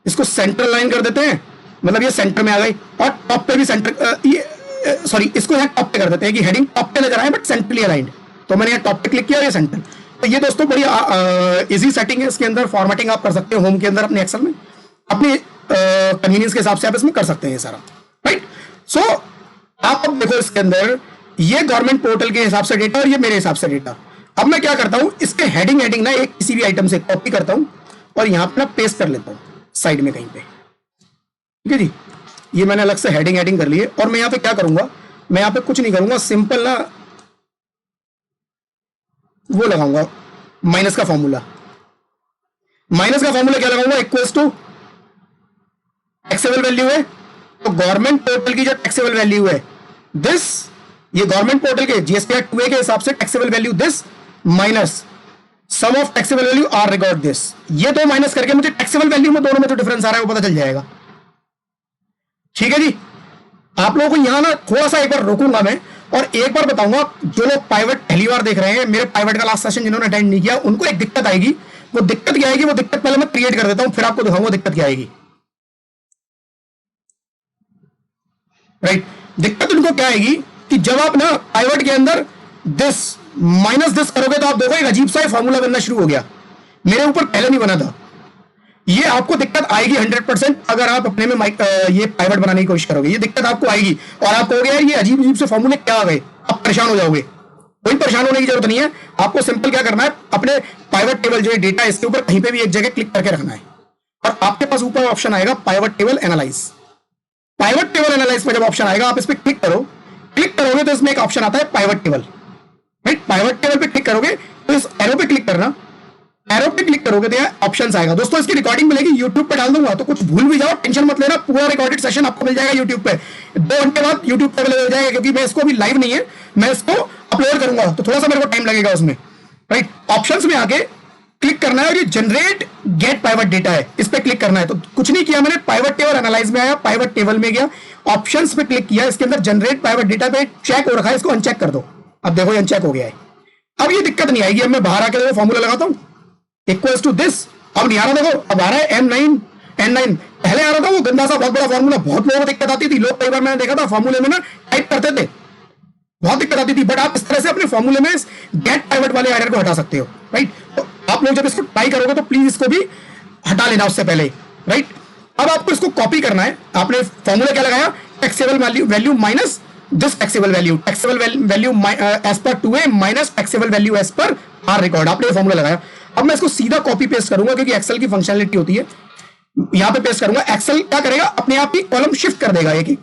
इसको सेंटर लाइन कर देते हैं, मतलब ये सेंटर में आ गई, और टॉप पे भी सेंटर, सॉरी इसको यहाँ टॉप पे कर देते हैं कि हेडिंग टॉप पे नजर आए बट सेंट्रली अलाइंड। तो मैंने यहाँ टॉप पे क्लिक किया और ये सेंटर। तो ये दोस्तों बड़ी इजी सेटिंग है। इसके अंदर फॉर्मेटिंग आप कर सकते हो होम के अंदर अपने एक्सेल में, अपनी कन्वीनियंस के हिसाब से आप इसमें कर सकते हैं ये सारा, राइट। सो आप अब देखो इसके अंदर ये गवर्नमेंट पोर्टल के हिसाब से डेटा और ये मेरे हिसाब से डेटा। अब मैं क्या करता हूं, इसके हेडिंग ना एक किसी भी आइटम से कॉपी करता हूं और यहां पे ना पेस्ट कर लेता हूं साइड में कहीं पे, ठीक है जी। ये मैंने अलग से हेडिंग कर ली है। और मैं यहां पे क्या करूंगा, मैं यहां पे कुछ नहीं करूंगा, सिंपल ना वो लगाऊंगा माइनस का फॉर्मूला। माइनस का फॉर्मूला क्या लगाऊंगा, इक्वल्स टू टैक्सेबल वैल्यू है तो गवर्नमेंट पोर्टल की जो टैक्सेबल वैल्यू है दिस, ये गवर्नमेंट पोर्टल के GSTR 2A के हिसाब से taxable value this minus sum of taxable value our record this. ये दो माइनस करके मुझे टैक्सेबल वैल्यू में दोनों में जो डिफरेंस आ रहा है वो पता चल जाएगा, ठीक है जी। आप लोगों को यहां ना थोड़ा सा एक बार रोकूंगा मैं और एक बार बताऊंगा। जो लोग पाइवट पहली बार देख रहे हैं, मेरे पाइवट का लास्ट सेशन जिन्होंने अटेंड नहीं किया, उनको एक दिक्कत आएगी। वो दिक्कत क्या आएगी, वो दिक्कत पहले मैं क्रिएट कर देता हूं, फिर आपको दिखाऊंगा दिक्कत क्या आएगी, राइट। दिक्कत उनको क्या आएगी कि जब आप ना पाइवट के अंदर दिस माइनस दिस करोगे तो आप देखो एक अजीब सा फॉर्मूला बनना शुरू हो गया। मेरे ऊपर पहले नहीं बना था। ये आपको दिक्कत आएगी 100% अगर आप अपने में ये पाइवट बनाने की कोशिश करोगे, ये दिक्कत आपको आएगी और आप कहोगे यार ये अजीब अजीब से फॉर्मूले क्या आ गए, आप परेशान हो जाओगे। कोई परेशान होने की जरूरत नहीं है। आपको सिंपल क्या करना है, अपने पाइवट टेबल जो है डेटा इसके ऊपर कहीं पे भी एक जगह क्लिक करके रखना है और आपके पास ऊपर ऑप्शन आएगा pivot table analyse. Pivot table analyse में जब ऑप्शन आएगा आप इस पर क्लिक करो, क्लिक करोगे तो इसमें एक ऑप्शन आता है pivot table, right. Pivot table पे क्लिक करोगे तो इस एरो पे क्लिक करना, एरो पे क्लिक करोगे तो यहाँ ऑप्शंस आएगा। दोस्तों इसकी रिकॉर्डिंग मिलेगी, यूट्यूब पे डाल दूंगा, तो कुछ भूल भी जाओ टेंशन मत लेना, पूरा रिकॉर्डेड सेशन आपको मिल जाएगा यूट्यूब पे। 2 घंटे बाद यूट्यूब पे अवेलेबल हो जाएगा, क्योंकि मैं इसको अभी लाइव नहीं है, मैं इसको अपलोड करूंगा तो थोड़ा सा मेरे को टाइम लगेगा उसमें, राइट। ऑप्शंस में आके क्लिक करना है और ये जनरेट गेट पाइवट डेटा है, इस पे क्लिक करना है। तो कुछ नहीं किया मैंने, पाइवट टेबल एनालाइज में आया, पाइवट टेबल में गया, ऑप्शंस पे क्लिक किया, इसके अंदर जनरेट पाइवट डेटा पे चेक हो रखा है, इसको अनचेक कर दो। अब देखो ये अनचेक हो गया है। अब ये दिक्कत नहीं आएगी। अब मैं बाहर आके फॉर्मूला लगाता हूं इक्वल्स टू दिस, अब नहीं आ रहा, देखो अब आ रहा है M9 10 9 पहले आ रहा था वो गंदा सा बहुत बड़ा फॉर्मूला, बहुत लोगों को दिक्कत आती थी, लोग कई बार मैंने देखा था फॉर्मूले में ना टाइप करते थे, बहुत दिक्कत आती थी। बट आप इस तरह से अपने फॉर्मूले में गेट पाइवट वाले एरर को हटा सकते हो, राइट। तो आप लोग जब इसको ट्राई करोगे तो प्लीज इसको भी हटा लेना उससे पहले, राइट। अब आपको इसको कॉपी करना है। आपने फॉर्मूला क्या लगाया, taxable value minus this taxable value, taxable value as per 2A minus taxable value as per our record, आपने फॉर्मूला लगाया। अब मैं इसको सीधा कॉपी पेस्ट करूंगा क्योंकि एक्सेल की फंक्शनलिटी होती है, यहां पे पेस्ट करूंगा। एक्सेल क्या करेगा, अपने आप ही कॉलम शिफ्ट कर देगा एक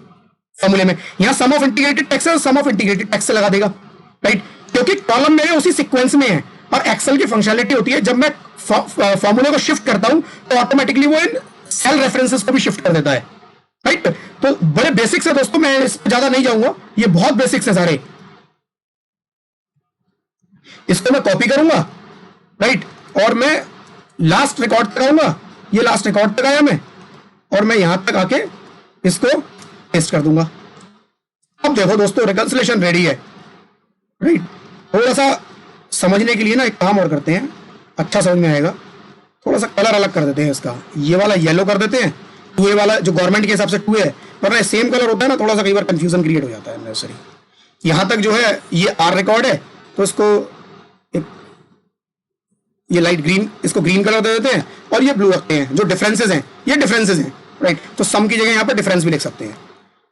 फॉर्मूले में, यहां सम ऑफ इंटीग्रेटेड टैक्स है, सम ऑफ इंटीग्रेटेड टैक्स लगा देगा, राइट। क्योंकि कॉलम मेरे उसी सीक्वेंस में है और एक्सेल की फंक्शनलिटी होती है जब मैं फॉर्मूले को शिफ्ट करता हूं तो ऑटोमेटिकली वो इन सेल रेफरेंसेस को भी शिफ्ट कर देता है, राइट। तो बड़े बेसिक्स है दोस्तों, मैं इस पर ज्यादा नहीं जाऊंगा, ये बहुत बेसिक्स है सारे। इसको मैं कॉपी करूंगा, राइट, और मैं लास्ट रिकॉर्ड तक आऊंगा, ये लास्ट रिकॉर्ड तक आया मैं, और मैं यहां तक आके इसको पेस्ट कर दूंगा। अब देखो दोस्तों रिकंसिलेशन रेडी है, राइट। थोड़ा सा समझने के लिए ना एक काम और करते हैं, अच्छा समझ में आएगा। थोड़ा सा कलर अलग कर देते हैं इसका, ये वाला येलो कर देते हैं, 2A वाला जो गवर्नमेंट के हिसाब से 2A है, वरना सेम कलर होता है ना, थोड़ा सा कई बार कंफ्यूजन क्रिएट हो जाता है नेसेसरी। यहां तक जो है ये आर रिकॉर्ड है, तो इसको एक ये लाइट ग्रीन, इसको ग्रीन कलर दे देते हैं और ये ब्लू रखते हैं। जो डिफरेंसेस हैं ये डिफरेंसेस हैं, राइट। तो सम की जगह यहाँ पर डिफरेंस भी लिख सकते हैं,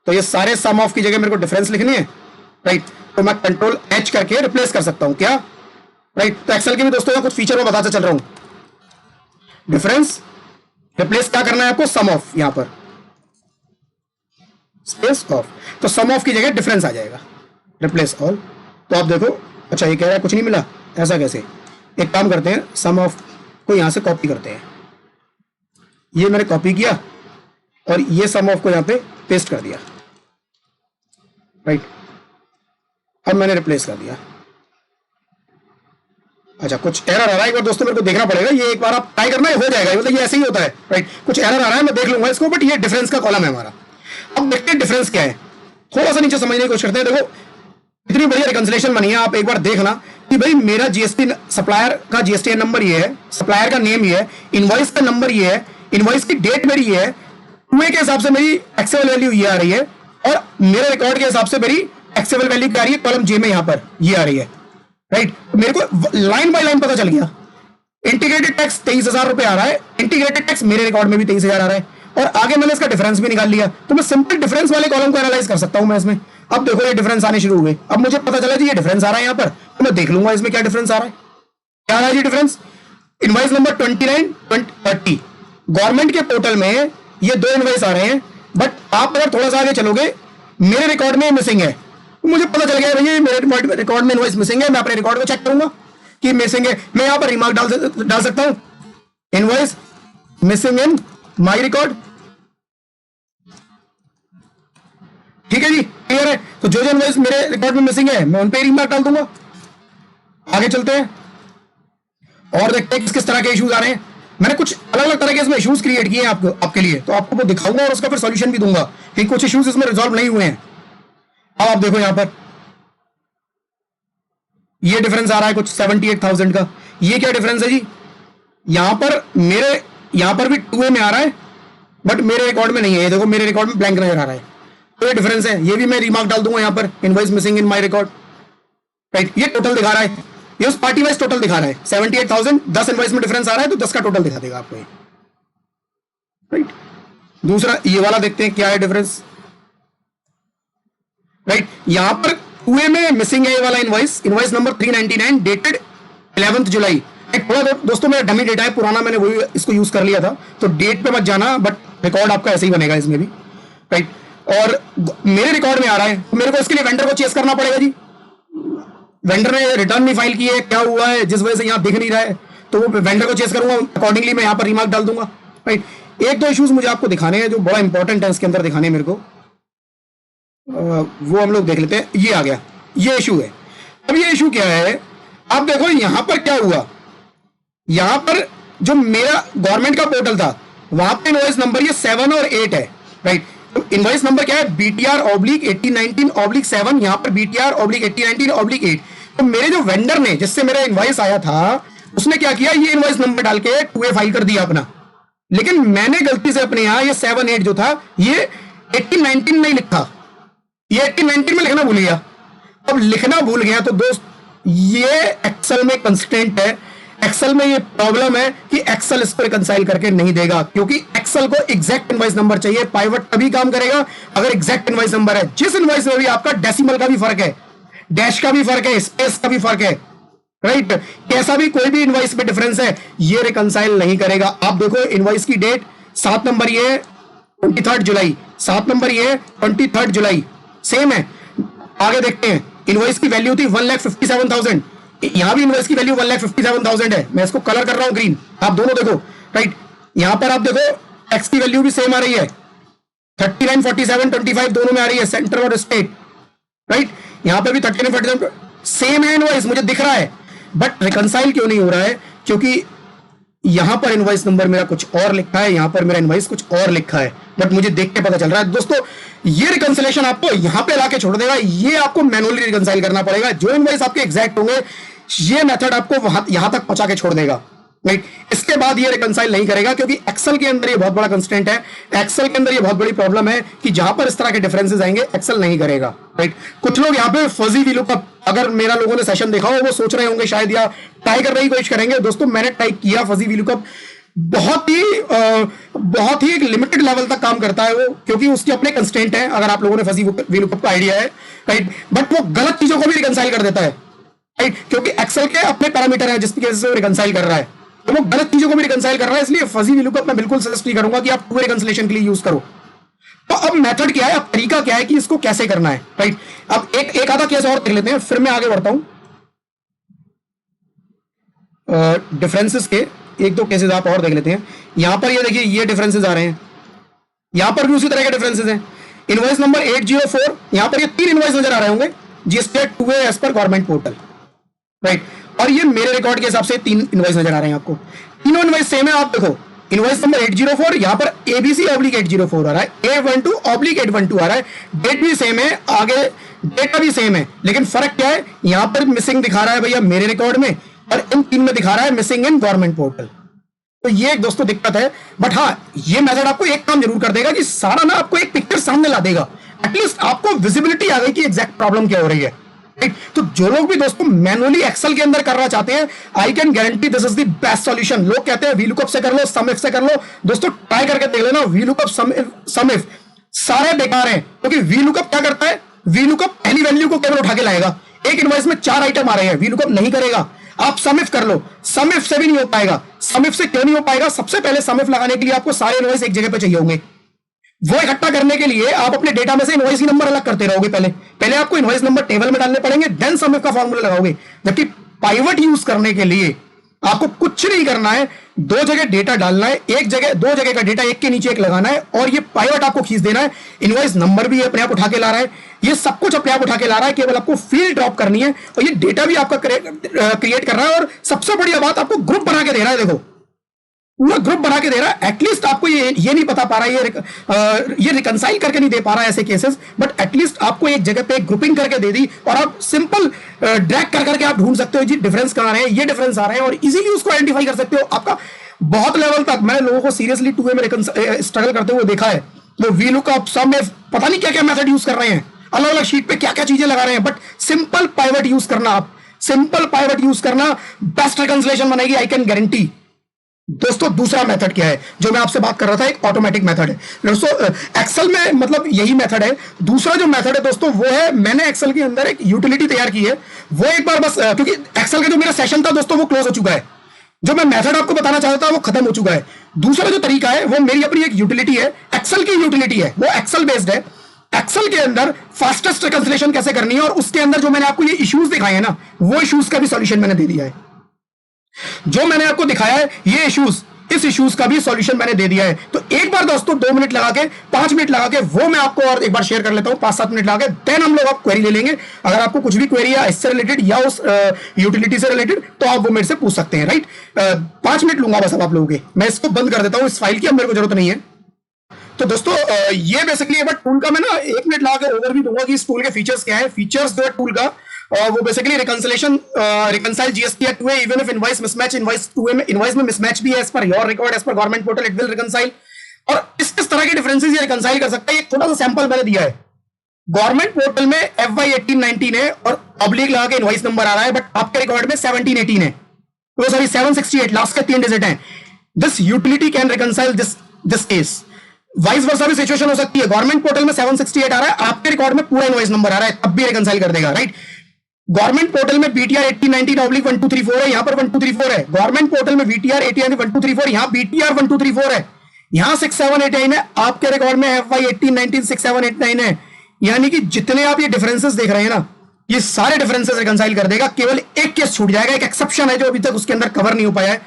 तो ये सारे सम ऑफ की जगह मेरे को डिफरेंस लिखनी है, राइट। तो मैं कंट्रोल H करके रिप्लेस कर सकता हूं क्या, राइट। तो एक्सेल के भी दोस्तों कुछ फीचर मैं बताता चल रहा हूं। डिफरेंस रिप्लेस क्या करना है आपको, सम ऑफ, यहां पर स्पेस ऑफ, तो सम ऑफ की जगह डिफरेंस आ जाएगा, रिप्लेस ऑल। तो आप देखो, अच्छा ये कह रहा है कुछ नहीं मिला, ऐसा कैसे, एक काम करते हैं, सम ऑफ को यहां से कॉपी करते हैं, ये मैंने कॉपी किया और ये सम ऑफ को यहां पे पेस्ट कर दिया, राइट। अब मैंने रिप्लेस कर दिया। अच्छा कुछ एरर आ रहा है, एक बार दोस्तों मेरे को देखना पड़ेगा, ये एक बार आप ट्राई करना है, हो जाएगा, मतलब ये ऐसे ही होता है, राइट। कुछ एरर आ रहा है, मैं देख लूंगा इसको, बट ये डिफरेंस का कॉलम है हमारा। अब देखते हैं डिफरेंस क्या है, थोड़ा सा नीचे समझने की कोशिश करते हैं। देखो इतनी बढ़िया रिकंसिलेशन बनी है, आप एक बार देखना कि भाई मेरा जीएसटी सप्लायर का जीएसटी नंबर ये है, सप्लायर का नेम ये है, इनवॉइस का नंबर ये है, इनवॉइस की डेट मेरी ये है, 2A के हिसाब से मेरी टैक्सेबल वैल्यू ये आ रही है, और मेरे रिकॉर्ड के हिसाब से मेरी टैक्सेबल वैल्यू क्या आ रही है, कॉलम जे में यहां पर ये आ रही है, राइट। मेरे को लाइन बाय लाइन पता चल गया। इंटीग्रेटेड टैक्स 23,000 रुपए आ रहा है, इंटीग्रेटेड टैक्स मेरे रिकॉर्ड में भी 23,000 आ रहा है, और आगे मैंने इसका डिफरेंस भी निकाल लिया, तो मैं सिंपल डिफरेंस वाले कॉलम को एनालाइज कर सकता हूं मैं इसमें। अब देखो ये डिफरेंस आने शुरू हुए, अब मुझे पता चला जी ये डिफरेंस आ रहा है यहाँ पर, तो मैं देख लूंगा इसमें क्या डिफरेंस आ रहा है। क्या आ रहा है जी डिफरेंस, इनवॉइस नंबर 29/30 गवर्नमेंट के पोर्टल में ये 2 इनवॉइस आ रहे हैं, बट आप अगर थोड़ा सा आगे चलोगे मेरे रिकॉर्ड में मिसिंग है, तो मुझे पता चल गया भैया मेरे रिकॉर्ड में इनवॉइस मिसिंग है, मैं अपने रिकॉर्ड को चेक करूंगा कि मिसिंग है। मैं यहां पर रिमार्क डाल सकता हूं, invoice missing in my record, ठीक है जी, क्लियर है। तो जो इनवॉइस मेरे रिकॉर्ड में मिसिंग है मैं उन पे रिमार्क डाल दूंगा। आगे चलते हैं और देखते हैं किस तरह के इश्यूज आ रहे हैं। मैंने कुछ अलग अलग तरह के इसमें इश्यूज क्रिएट किए हैं आपके लिए, तो आपको वो दिखाऊंगा और उसका फिर सॉल्यूशन भी दूंगा कि कुछ इश्यूज इसमें रिजॉल्व नहीं हुए हैं। अब आप देखो यहां पर ये डिफरेंस आ रहा है कुछ 78,000 का, ये क्या डिफरेंस है जी, यहां पर भी 2A में आ रहा है, बट मेरे रिकॉर्ड में नहीं है, ये देखो मेरे रिकॉर्ड में ब्लैंक नजर आ रहा है, तो ये डिफरेंस है, ये भी मैं रिमार्क डाल दूंगा यहां पर, invoice missing in my record, right. ये टोटल दिखा रहा है, ये उस पार्टी वाइज टोटल दिखा रहा है, 78,000 10 इनवॉइस में डिफरेंस आ रहा है, तो 10 का टोटल दिखा देगा आपको, राइट। दूसरा ये वाला देखते हैं क्या है डिफरेंस, राइट। यहां पर 2A में मिसिंग है ये वाला इनवॉइस नंबर 399 डेटेड 11 जुलाई। थोड़ा दोस्तों मेरा डमी डेटा है पुराना, मैंने वही इसको यूज कर लिया था, तो डेट पे मत जाना, बट रिकॉर्ड आपका ऐसे ही बनेगा इसमें भी, राइट। और मेरे रिकॉर्ड में आ रहा है, तो मेरे को इसके लिए वेंडर को चेस करना पड़ेगा जी, वेंडर ने रिटर्न नहीं फाइल की है, क्या हुआ है जिस वजह से यहां दिख नहीं रहा है, तो वो वेंडर को चेस करूंगा, अकॉर्डिंगली मैं यहां पर रिमार्क डाल दूंगा, राइट। एक दो इश्यूज मुझे आपको दिखाने हैं जो बड़ा इंपॉर्टेंट है इसके अंदर दिखाने मेरे को, वो हम लोग देख लेते हैं। ये आ गया, ये इशू है। अब ये इशू क्या है, आप देखो यहां पर क्या हुआ, यहां पर जो मेरा गवर्नमेंट का पोर्टल था वहां पे इनवॉइस नंबर ये 7 और 8 है, राइट। तो इनवॉइस नंबर क्या है, BTR/8019/7, यहां पर BTR/8019/8। तो मेरे जो वेंडर ने जिससे मेरा इनवॉइस आया था उसने क्या किया, ये इनवॉइस नंबर डाल के 2A फाइल कर दिया अपना, लेकिन मैंने गलती से अपने यहां ये 7-8 जो था ये 18-19 नहीं लिखा, ये 18-19 में लिखना भूल गया। अब लिखना भूल गया तो दोस्त ये एक्सेल में कंस्ट्रेंट है, एक्सेल में ये प्रॉब्लम है कि एक्सेल इसको रिकंसाइल करके नहीं देगा, क्योंकि एक्सेल को एग्जैक्ट इनवॉइस नंबर चाहिए। पाइवट तभी काम करेगा अगर एग्जैक्ट इनवॉइस नंबर है, जिस इनवॉइस में भी आपका डेसिमल का भी फर्क है, डैश का भी फर्क है, स्पेस का भी फर्क है, राइट, कैसा भी कोई भी इनवॉइस में डिफरेंस है, ये रिकंसाइल नहीं करेगा। आप देखो इनवॉइस की डेट 7 नंबर ये है 23 जुलाई, 7 नंबर ये है 23 जुलाई, सेम है। आगे देखते हैं, इनवॉइस की वैल्यू थी 1,57,000, यहां भी इनवॉइस की वैल्यू 1,57,000 है। मैं इसको कलर कर रहा हूं ग्रीन, आप दोनों देखो, राइट। यहां पर आप देखो एक्स की वैल्यू भी सेम आ रही है, 39, 47, 25 दोनों में आ रही है, सेंटर और स्टेट, राइट। यहां पे भी 39, 47 सेम है इनवॉइस, मुझे दिख रहा है, बट रिकंसाइल क्यों नहीं हो रहा है? क्योंकि यहां पर इनवॉइस नंबर मेरा कुछ और लिखा है, यहां पर मेरा इनवॉइस कुछ और लिखा है, बट मुझे देख के पता चल रहा है। दोस्तों ये रिकंसिलेशन आपको यहां पे लाके छोड़ देगा, ये आपको मैनुअली रिकंसाइल करना पड़ेगा। जो इनवॉइस आपके एग्जैक्ट होंगे ये मेथड आपको यहां तक पहुंचा के छोड़ देगा, राइट। इसके बाद ये रिकंसाइल नहीं करेगा, क्योंकि एक्सेल के अंदर ये बहुत बड़ा कंस्ट्रेंट है, एक्सेल के अंदर ये बहुत बड़ी प्रॉब्लम है कि जहां पर इस तरह के डिफरेंसेस आएंगे एक्सेल नहीं करेगा, राइट। कुछ लोग यहाँ पे फजी वीलुकअप, अगर मेरा लोगों ने सेशन देखा हो वो सोच रहे होंगे शायद या ट्राई करने की कोशिश करेंगे। दोस्तों मैंने ट्राई किया फजी वीलुकअप, बहुत ही एक लिमिटेड लेवल तक काम करता है वो, क्योंकि उसके अपने कंस्ट्रेंट है। अगर आप लोगों ने फजी वीलुकअप का आइडिया है, राइट, बट वो गलत चीजों को भी रिकंसाइल कर देता है, राइट, क्योंकि एक्सेल के अपने पैरामीटर है जिसकी वजह से वो रिकंसाइल कर रहा है, तो वो गलत चीजों को भी रिकंसाइल कर रहा है। इसलिए फजी वीलुकअप मैं बिल्कुल सजेस्ट नहीं करूंगा कि आप टू वे रिकंसिलेशन के लिए यूज करो। तो अब मेथड क्या है, अब तरीका क्या है कि इसको कैसे करना है, राइट। अब एक आधा केस और देख लेते हैं, फिर मैं आगे बढ़ता हूं। डिफरेंसेस के एक दो केसेस आप और देख लेते हैं। यहां पर ये देखिए ये डिफरेंसेस आ रहे हैं, यहां पर भी उसी तरह के डिफरेंसेस हैं। इनवॉइस नंबर 804, यहां पर ये 3 इनवॉइस नजर आ रहे होंगे, GST 2A as per government portal, right. और ये मेरे रिकॉर्ड के हिसाब से 3 इनवॉइस नजर आ रहे हैं आपको, तीनों इनवॉइस सेम है। आप देखो इनवॉइस नंबर 804, यहां पर ABC/804 आ रहा है, A12/812 आ रहा है, डेट भी सेम है, आगे डेटा भी सेम है, लेकिन फर्क क्या है, यहां पर मिसिंग दिखा रहा है भैया मेरे रिकॉर्ड में, और इन 3 में दिखा रहा है मिसिंग इन गवर्नमेंट पोर्टल। तो ये एक दोस्तों दिक्कत है, बट हाँ ये मेथड आपको एक काम जरूर कर देगा कि सारा ना आपको एक पिक्चर सामने ला देगा, एटलीस्ट आपको विजिबिलिटी आ गई कि एग्जैक्ट प्रॉब्लम क्या हो रही है, राइट। तो जो लोग भी दोस्तों मैनुअली एक्सेल के अंदर करना चाहते हैं, I can guarantee this is the best solution. लोग कहते हैं वीलुकअप से कर लो, सम इफ से कर लो, दोस्तों ट्राई करके देख लेना। वीलुकअप सम इफ सारे बेकार हैं, क्योंकि वीलुकअप क्या करता है, वीलुकअप पहली वैल्यू को केवल उठा के लाएगा। एक इनवॉइस में 4 आइटम आ रहे हैं, वीलुकअप नहीं करेगा। आप सम इफ कर लो, सम इफ से भी नहीं हो पाएगा। सम इफ से क्यों नहीं हो पाएगा, सबसे पहले सम इफ लगाने के लिए आपको सारे इनवॉइस एक जगह पे चाहिए होंगे। वो इकट्ठा करने के लिए आप अपने डेटा में से इनवॉइस की नंबर अलग करते रहोगे, पहले आपको इनवॉइस नंबर टेबल में डालने पड़ेंगे, देन सम इफ का फॉर्मूला लगाओगे। जबकि पाइवट यूज करने के लिए आपको कुछ नहीं करना है, 2 जगह डेटा डालना है, 2 जगह का डेटा एक के नीचे एक लगाना है, और ये पाइवट आपको खींच देना है। इनवॉइस नंबर भी अपने आप उठा के ला रहा है, ये सब कुछ अपने आप उठा के ला रहा है, केवल आपको फील्ड ड्रॉप करनी है, और ये डेटा भी आपका क्रिएट कर रहा है। और सबसे बढ़िया बात, आपको ग्रुप बना के दे रहा है, देखो पूरा ग्रुप बना के दे रहा है। एटलीस्ट आपको ये नहीं पता पा रहा है, ये रिकंसाइल करके नहीं दे पा रहा है ऐसे केसेस, बट एटलीस्ट आपको एक जगह पे ग्रुपिंग करके दे दी, और आप सिंपल ड्रैग कर करके आप ढूंढ सकते हो जी डिफरेंस कहां रहे हैं, ये डिफरेंस आ रहे हैं, और इजीली उसको आइडेंटिफाई कर सकते हो। आपका बहुत लेवल तक मैंने लोगों को सीरियसली 2A में स्ट्रगल करते हुए देखा है। तो वीलुकअप, सम इफ, पता नहीं क्या क्या मेथड यूज कर रहे हैं, अलग अलग शीट पे क्या क्या चीजें लगा रहे हैं, बट सिंपल पाइवट यूज करना, आप सिंपल पाइवट यूज करना बेस्ट रिकंसिलेशन बनेगी, आई कैन गारंटी। दोस्तों दूसरा मेथड क्या है जो मैं आपसे बात कर रहा था, एक ऑटोमेटिक मेथड है दोस्तों। एक्सेल में मतलब यही मेथड है। दूसरा जो मेथड है दोस्तों वो है, मैंने एक्सेल के अंदर एक यूटिलिटी तैयार की है, वो एक बार बस, क्योंकि एक्सेल का जो मेरा सेशन था दोस्तों वो क्लोज हो चुका है, जो मैं मेथड आपको बताना चाहता था वो खत्म हो चुका है। दूसरा जो तरीका है वो मेरी अपनी एक यूटिलिटी है, एक्सेल की यूटिलिटी है, वो एक्सेल बेस्ड है। एक्सेल के अंदर फास्टेस्ट रिकंसिलेशन कैसे करनी है, और उसके अंदर जो मैंने आपको ये इश्यूज दिखाए हैं ना, वो इश्यूज का भी सॉल्यूशन मैंने दे दिया है। जो मैंने आपको दिखाया है ये इश्यूज, इस इश्यूज का भी सॉल्यूशन मैंने दे दिया है। तो एक बार दोस्तों 2 मिनट लगा के, 5 मिनट लगा के वो मैं आपको और एक बार शेयर कर लेता हूं, 5-7 मिनट लगा के, देन हम लोग आप क्वेरी ले लेंगे। अगर आपको कुछ भी क्वेरी है इससे रिलेटेड या उस यूटिलिटी से रिलेटेड, तो आप वो मेरे से पूछ सकते हैं, राइट। 5 मिनट लूंगा बस अब आप लोगों के, मैं इसको बंद कर देता हूं, इस फाइल की अब मेरे को जरूरत नहीं है। तो दोस्तों ये बेसिकली, बट टूल का मैं ना 1 मिनट लगा के ओवरव्यू दूंगा कि इस टूल के फीचर्स क्या है। फीचर्स जो है टूल का, वो basically reconcile GST at 2A even if invoice mismatch, invoice 2A में इनवॉइस में मिसमैच भी है as per your record, as per government portal it will reconcile. और किस तरह के डिफरेंसेस ये रिकंसाइल कर सकता है, एक छोटा सा सैंपल मैंने दिया है। गवर्नमेंट पोर्टल में FY 1819 है और ऑब्लिक लगा के इनवॉइस नंबर आ रहा है, बट आपके रिकॉर्ड में 1718 है, तो सॉरी 768 लास्ट के 3 डिजिट हैं। This utility can reconcile this case. Vice versa भी सिचुएशन हो सकती है, गवर्नमेंट पोर्टल में 768 आ रहा है, आपके रिकॉर्ड में पूरा इनवॉइस नंबर आ रहा है, तब भी रिकंसाइल कर देगा, राइट। गवर्नमेंट पोर्टल में BTR 1819/1234 है, यहां पर 1234 है। गवर्नमेंट पोर्टल में VTR 181234, यहां BTR 1234 है, यहां 6789 है, आपके रिकॉर्ड में FY 1819 6789 है। यानी कि जितने आप ये डिफरेंसेस देख रहे हैं ना, ये सारे डिफरेंसेस रिकंसाइल कर देगा। केवल एक केस छूट जाएगा, एक एक्सेप्शन है जो अभी तक उसके अंदर कवर नहीं हो पाया है,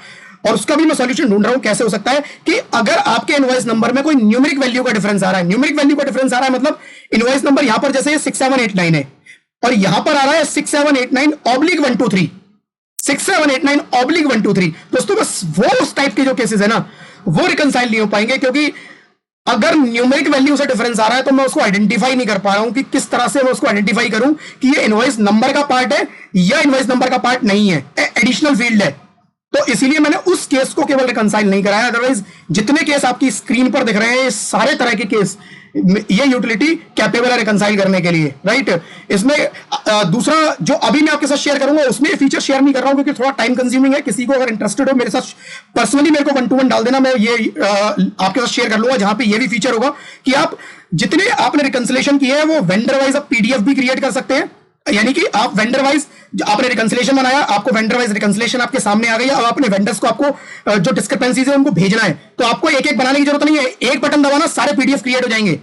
और उसका भी मैं सॉल्यूशन ढूंढ रहा हूं कैसे हो सकता है कि अगर आपके इनवॉइस नंबर में कोई न्यूमेरिक वैल्यू का डिफरेंस आ रहा है, न्यूमेरिक वैल्यू का डिफरेंस आ रहा है मतलब इनवॉइस नंबर यहां पर जैसे 6789 है और यहां पर आ रहा है 6789/123, 6789/123। दोस्तों बस वो उस टाइप के जो केसेस है ना, वो रिकंसाइल नहीं हो पाएंगे, क्योंकि अगर न्यूमेरिक वैल्यू से डिफरेंस आ रहा है तो मैं उसको आइडेंटिफाई नहीं कर पा रहा हूं कि किस तरह से मैं उसको आइडेंटिफाई करूं कि ये इनवॉइस नंबर का पार्ट है या इनवॉइस नंबर का पार्ट नहीं है, एडिशनल फील्ड है। तो इसीलिए मैंने उस केस को केवल रिकंसाइल नहीं कराया, अदरवाइज जितने केस आपकी स्क्रीन पर दिख रहे हैं सारे तरह के केस ये यूटिलिटी कैपेबल है रिकंसाइल करने के लिए, राइट। इसमें दूसरा जो अभी मैं आपके साथ शेयर करूंगा उसमें फीचर शेयर नहीं कर रहा हूं क्योंकि थोड़ा टाइम कंज्यूमिंग है। किसी को अगर इंटरेस्टेड हो मेरे साथ पर्सनली मेरे को 1-to-1 डाल देना, मैं ये आपके साथ शेयर कर लूंगा, जहां पे ये भी फीचर होगा कि आप जितने आपने रिकंसिलेशन किए हैं वो वेंडर वाइज आप PDF भी क्रिएट कर सकते हैं। यानी कि आप वेंडर वाइज आपने रिकंसिलेशन बनाया, आपको वेंडर वाइज रिकंसिलेशन आपके सामने आ गई, अब अपने वेंडर्स को आपको जो डिस्क्रिपेंसीज है उनको भेजना है, तो आपको एक एक बनाने की जरूरत नहीं है, एक बटन दबाना सारे PDF क्रिएट हो जाएंगे।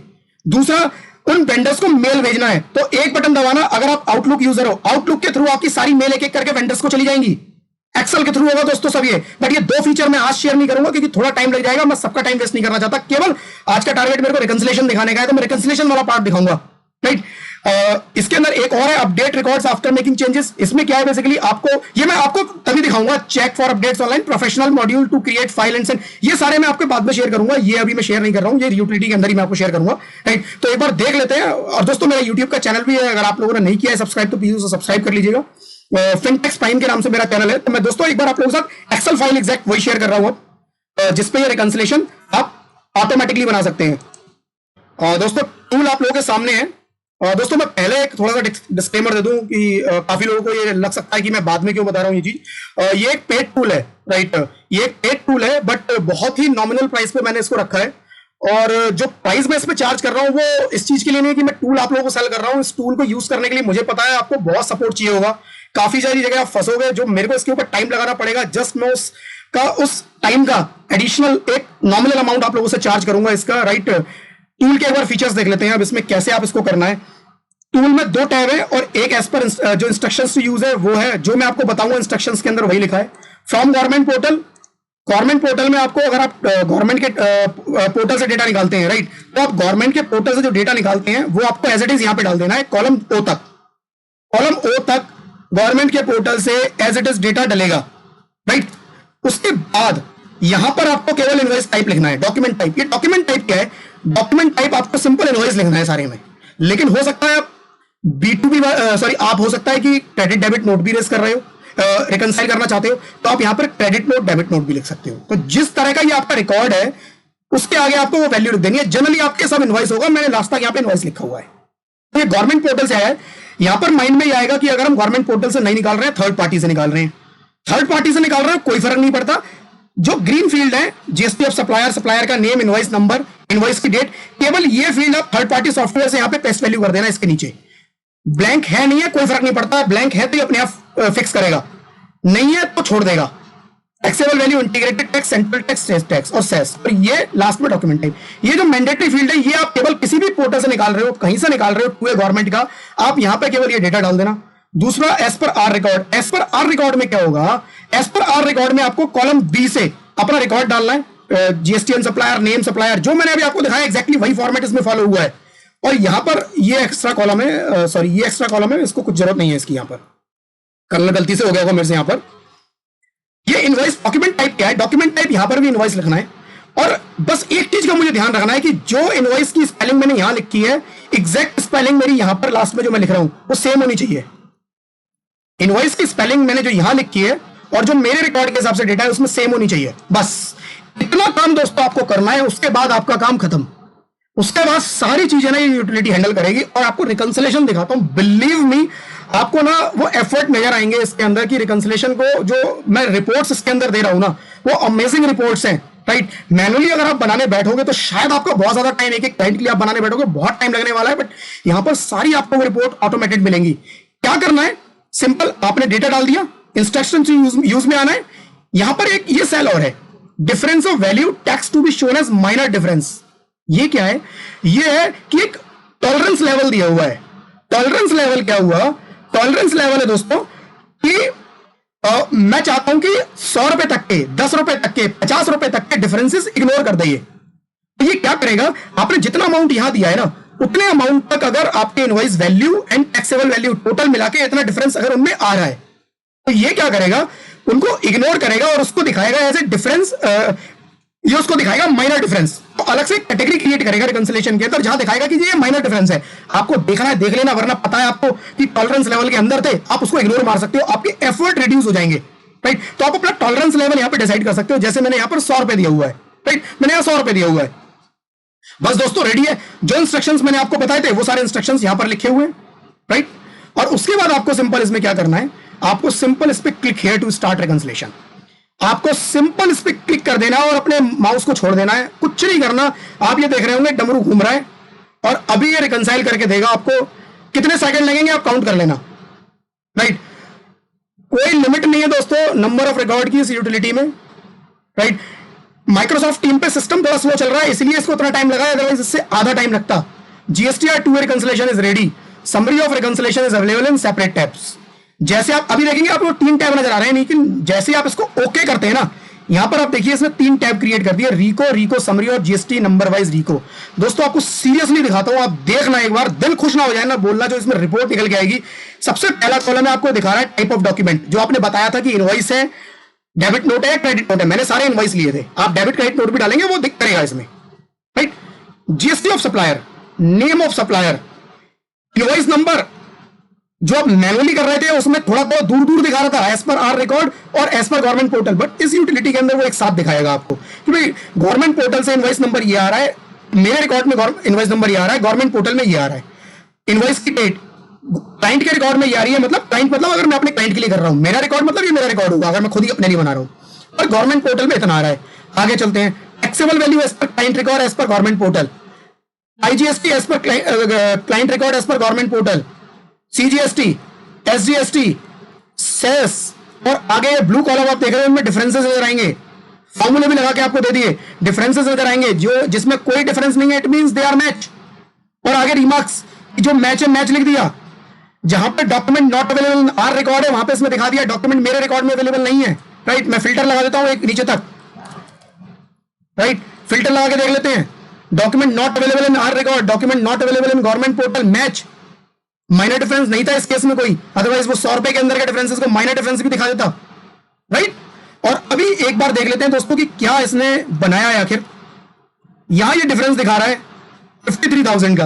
दूसरा, उन वेंडर्स को मेल भेजना है तो एक बटन दबाना, अगर आप आउटलुक यूजर हो आउटलुक के थ्रू आपकी सारी मेल एक एक करके वेंडर्स को चली जाएंगी। एक्सेल के थ्रू होगा दोस्तों सब ये, बट ये 2 फीचर मैं आज शेयर नहीं करूंगा क्योंकि थोड़ा टाइम लग जाएगा, मैं सबका टाइम वेस्ट नहीं करना चाहता। केवल आज का टारगेट मेरे को रिकंसिलेशन दिखाने का है, तो मैं रिकंसिलेशन वाला पार्ट दिखाऊंगा, राइट। इसके अंदर एक और है update records after making changes. इसमें क्या है बेसिकली आपको, ये मैं आपको तभी दिखाऊंगा, check for updates online, professional module to create file and send, ये सारे मैं आपके बाद में शेयर करूंगा, ये अभी मैं शेयर नहीं कर रहा हूं, ये यूटिलिटी के अंदर ही मैं आपको शेयर करूंगा, राइट। तो एक बार देख लेते हैं। और दोस्तों मेरा यूट्यूब का चैनल भी है, अगर आप लोगों ने नहीं किया है सब्सक्राइब तो प्लीज सब्सक्राइब कर लीजिएगा। फिनटेक्स प्राइम के नाम से मेरा चैनल है। तो मैं दोस्तों एक बार आप लोगों के साथ एक्सेल फाइल एग्जैक्ट वही शेयर कर रहा हूं जिसपे ये रिकंसिलेशन आप ऑटोमेटिकली बना सकते हैं। दोस्तों टूल आप लोगों के सामने है। दोस्तों मैं पहले एक थोड़ा सा डिस्क्लेमर दे दूं कि काफी लोगों को ये लग सकता है कि मैं बाद में क्यों बता रहा हूं ये चीज। ये एक पेड टूल है, राइट। ये एक पेड टूल है बट बहुत ही नॉमिनल प्राइस पे मैंने इसको रखा है, और जो प्राइस मैं इस पे चार्ज कर रहा हूं वो इस चीज के लिए नहीं कि मैं टूल आप लोगों को सेल कर रहा हूं। इस टूल को यूज करने के लिए मुझे पता है आपको बहुत सपोर्ट चाहिए होगा, काफी सारी जगह आप फंसोगे, जो मेरे को इसके ऊपर टाइम लगाना पड़ेगा। जस्ट मैं उस टाइम का एडिशनल एक नॉमिनल अमाउंट आप लोगों से चार्ज करूंगा इसका, राइट। टूल के एक बार फीचर्स देख लेते हैं अब इसमें कैसे आप इसको करना है। टूल में 2 टैब है और एक एज पर जो इंस्ट्रक्शंस टू यूज है वो है, जो मैं आपको बताऊंगा इंस्ट्रक्शंस के अंदर वही लिखा है। From government portal, government portal में आपको अगर आप गवर्नमेंट के पोर्टल से डेटा निकालते हैं, राइट, तो आप गवर्नमेंट के पोर्टल से जो डेटा निकालते हैं वो आपको एज इट इज यहां पे डाल देना है, कॉलम O तक। कॉलम O तक गवर्नमेंट के पोर्टल से एज इट इज डेटा डलेगा, राइट। उसके बाद यहां पर आपको केवल इनवॉइस टाइप लिखना है, डॉक्यूमेंट टाइप। ये डॉक्यूमेंट टाइप क्या है? डॉक्यूमेंट टाइप आपको सिंपल इनवॉइस लिखना है सारे में, लेकिन हो सकता है आप B2B सॉरी आप हो सकता है कि क्रेडिट डेबिट नोट भी रेज कर रहे हो, रिकंसाइल करना चाहते हो, तो आप यहां पर क्रेडिट नोट डेबिट नोट भी लिख सकते हो। तो जिस तरह का ये आपका रिकॉर्ड है उसके आगे आपको वो वैल्यू लिख देनी है। जनरली आपके सब इनवॉइस होगा, मैंने लास्ट तक यहां पे इनवॉइस लिखा हुआ है। तो ये गवर्नमेंट पोर्टल से आया है। यहां पर माइंड में ये आएगा कि अगर हम गवर्नमेंट पोर्टल से नहीं निकाल रहे हैं, थर्ड पार्टी से निकाल रहे हैं, थर्ड पार्टी से निकाल रहे हैं, कोई फर्क नहीं पड़ता। जो ग्रीन फील्ड है जीएसटी ऑफ सप्लायर, सप्लायर का नेम, इनवॉइस नंबर, इनवॉइस की डेट, केवल ये फील्ड आप थर्ड पार्टी सॉफ्टवेयर से यहां पे पेस्ट वैल्यू कर देना। इसके नीचे ब्लैंक है नहीं है कोई फर्क नहीं पड़ता, ब्लैंक है तो ये अपने आप फिक्स करेगा, नहीं है तो छोड़ देगा। Taxable value, integrated tax, central tax, tax और सेस, और ये लास्ट में डॉक्यूमेंट टाइप। ये जो मैंडेटरी फील्ड है ये आप केवल किसी भी पोर्टल से निकाल रहे हो, कहीं से निकाल रहे हो, पूरे गवर्नमेंट का, आप यहां पे केवल ये डेटा डाल देना। दूसरा, as per our record. As per our record में क्या होगा? एज पर आर रिकॉर्ड में आपको कॉलम B से अपना रिकॉर्ड डालना है, GST and supplier, name supplier, जो मैंने अभी आपको दिखाया एक्जैक्टली वही फॉर्मेट इसमें फॉलो हुआ है। और यहां पर ये एक्स्ट्रा कॉलम है, सॉरी ये एक्स्ट्रा कॉलम है, इसको कुछ जरूरत नहीं है इसकी, यहां पर करना गलती से हो गया होगा मेरे से। यहां पर ये इनवॉइस डॉक्यूमेंट टाइप क्या है? डॉक्यूमेंट टाइप यहां पर भी इनवॉइस लिखना है। और बस एक चीज का मुझे ध्यान रखना है कि जो इनवॉइस की स्पेलिंग मैंने यहां लिखी है, एग्जैक्ट स्पेलिंग मेरी यहां पर लास्ट में जो मैं लिख रहा हूं वो सेम होनी चाहिए। इनवॉइस की स्पेलिंग मैंने जो यहां लिखी है और जो मेरे रिकॉर्ड के हिसाब से डेटा है उसमें सेम होनी चाहिए। बस इतना काम दोस्तों आपको करना है, उसके बाद आपका काम खत्म। उसके बाद सारी चीजें ना ये यूटिलिटी हैंडल करेगी। और आपको रिकंसिलेशन दिखाता हूं, बिलीव मी आपको ना वो एफर्ट नजर आएंगे इसके अंदर की रिकंसिलेशन को। जो मैं रिपोर्ट्स इसके अंदर दे रहा हूं ना वो अमेजिंग रिपोर्ट्स हैं, राइट। मैनुअली अगर आप बनाने बैठोगे तो शायद आपका बहुत ज्यादा टाइम, एक एक क्लाइंट के लिए आप बनाने बैठोगे बहुत टाइम लगने वाला है, बट यहां पर सारी आपको रिपोर्ट ऑटोमेटेड मिलेंगी। क्या करना है, सिंपल, आपने डेटा डाल दिया, इंस्ट्रक्शन यूज में आना है। यहां पर एक ये सेल और है, difference of value text to be shown as minor difference. ये क्या है, ये है कि एक टॉलरेंस लेवल दिया हुआ है। टॉलरेंस लेवल क्या हुआ, टॉलरेंस लेवल है दोस्तों कि मैं चाहता हूं कि 100 रुपए तक के, 10 रुपए तक के, 50 रुपए तक के डिफरेंसेस इग्नोर कर दइए। तो ये क्या करेगा, आपने जितना अमाउंट यहां दिया है ना उतने अमाउंट तक अगर आपके invoice value and taxable value total मिला के इतना डिफरेंस अगर उनमें आ रहा है तो ये क्या करेगा, उनको इग्नोर करेगा और उसको दिखाएगा एज ए डिफरेंस। ये उसको दिखाएगा माइनर डिफरेंस। तो अलग से कैटेगरी क्रिएट करेगा रिकंसिलेशन के अंदर जहां दिखाएगा कि ये माइनर डिफरेंस है। आपको देखना है, देख लेना, वरना पता है आपको कि टॉलरेंस लेवल के अंदर थे, आप उसको इग्नोर मार सकते हो, आपके एफर्ट रिड्यूस हो जाएंगे, राइट। तो आप अपना टॉलरेंस लेवल यहां पे डिसाइड कर सकते हो। जैसे मैंने यहां पर 100 रुपए दिया हुआ है, राइट, मैंने यहां 100 रुपए दिया हुआ है। बस दोस्तों रेडी है, जो इंस्ट्रक्शंस मैंने आपको बताए थे वो सारे इंस्ट्रक्शंस यहां पर लिखे हुए हैं, राइट। और उसके बाद आपको सिंपल इसमें क्या करना है, आपको सिंपल इस पे click here to start reconciliation. आपको सिंपल इस पे क्लिक कर देना और अपने माउस को छोड़ देना है, कुछ नहीं करना। आप ये देख रहे होंगे डमरू घूम रहा है और अभी ये रिकंसाइल करके देगा आपको। कितने सेकंड लगेंगे आप काउंट कर लेना, राइट। कोई लिमिट नहीं है दोस्तों नंबर ऑफ रिकॉर्ड की इस यूटिलिटी में, राइट। माइक्रोसॉफ्ट टीम पे सिस्टम थोड़ा स्लो चल रहा है इसलिए इसको इतना टाइम लगा है, अदरवाइज इससे आधा टाइम लगता। GSTR 2 reconciliation is ready, summary of reconciliation is available in separate tabs. जैसे आप अभी देखेंगे आपको 3 टैब नजर आ रहे हैं, लेकिन जैसे आप इसको ओके करते हैं ना, यहां पर आप देखिए इसमें 3 टैब क्रिएट कर दिए, रिको समरी और जीएसटी नंबर वाइज रिको। दोस्तों आपको सीरियसली दिखाता हूं, आप देखना एक बार, दिल खुश ना हो जाए ना बोलना जो इसमें रिपोर्ट निकल के आएगी। सबसे पहला कॉलम है आपको दिखा रहा है टाइप ऑफ डॉक्यूमेंट, जो आपने बताया था कि इनवॉइस है, डेबिट नोट है, क्रेडिट नोट है। मैंने सारे इनवॉइस लिए थे, आप डेबिट क्रेडिट नोट भी डालेंगे वो दिख करेगा इसमें, right. GST of supplier, name of supplier, invoice number जो आप मैनुअली कर रहे थे उसमें थोड़ा बहुत दूर दूर दिखा रहा था एज पर आर रिकॉर्ड और as per government portal, but इस यूटिलिटी के अंदर वो एक साथ दिखाएगा आपको कि भाई गवर्नमेंट पोर्टल से इनवॉइस नंबर ये आ रहा है, मेरे रिकॉर्ड में इनवॉइस नंबर ये आ रहा है, गवर्नमेंट पोर्टल में ये आ रहा है। इनवॉइस की डेट क्लाइंट के रिकॉर्ड में ये आ रही है, मतलब क्लाइंट मतलब अगर मैं अपने क्लाइंट के लिए कर रहा हूं, मेरा रिकॉर्ड मतलब ये मेरा रिकॉर्ड होगा अगर मैं खुद ही अपने लिए बना रहा हूं, और गवर्नमेंट पोर्टल में इतना आ रहा है। आगे चलते हैं, taxable value as per client record as per government portal, IGST as per client record as per government portal, CGST, SGST, cess, और आगे ये ब्लू कॉलम आप देख रहे हैं उनमें डिफरेंसेस नजर आएंगे, फॉर्मूले भी लगा के आपको दे दिए, डिफरेंसेस नजर आएंगे। जो जिसमें कोई डिफरेंस नहीं है it means they are match. और आगे रिमार्क्स, जो मैच है मैच लिख दिया। जहां पे document not available our record है वहां पे इसमें दिखा दिया डॉक्यूमेंट मेरे रिकॉर्ड में अवेलेबल नहीं है, राइट। मैं फिल्टर लगा देता हूं एक नीचे तक, राइट, फिल्टर लगा के देख लेते हैं। Document not available in our record, document not available in government portal, match. Minor difference नहीं था इस केस में कोई, अदरवाइज वो 100 रुपए के अंदर के डिफरेंसेस को माइनर डिफरेंस भी दिखा देता, राइट। और अभी एक बार देख लेते हैं दोस्तों कि क्या इसने बनाया है आखिर। यहां ये डिफरेंस दिखा रहा है 53,000 का,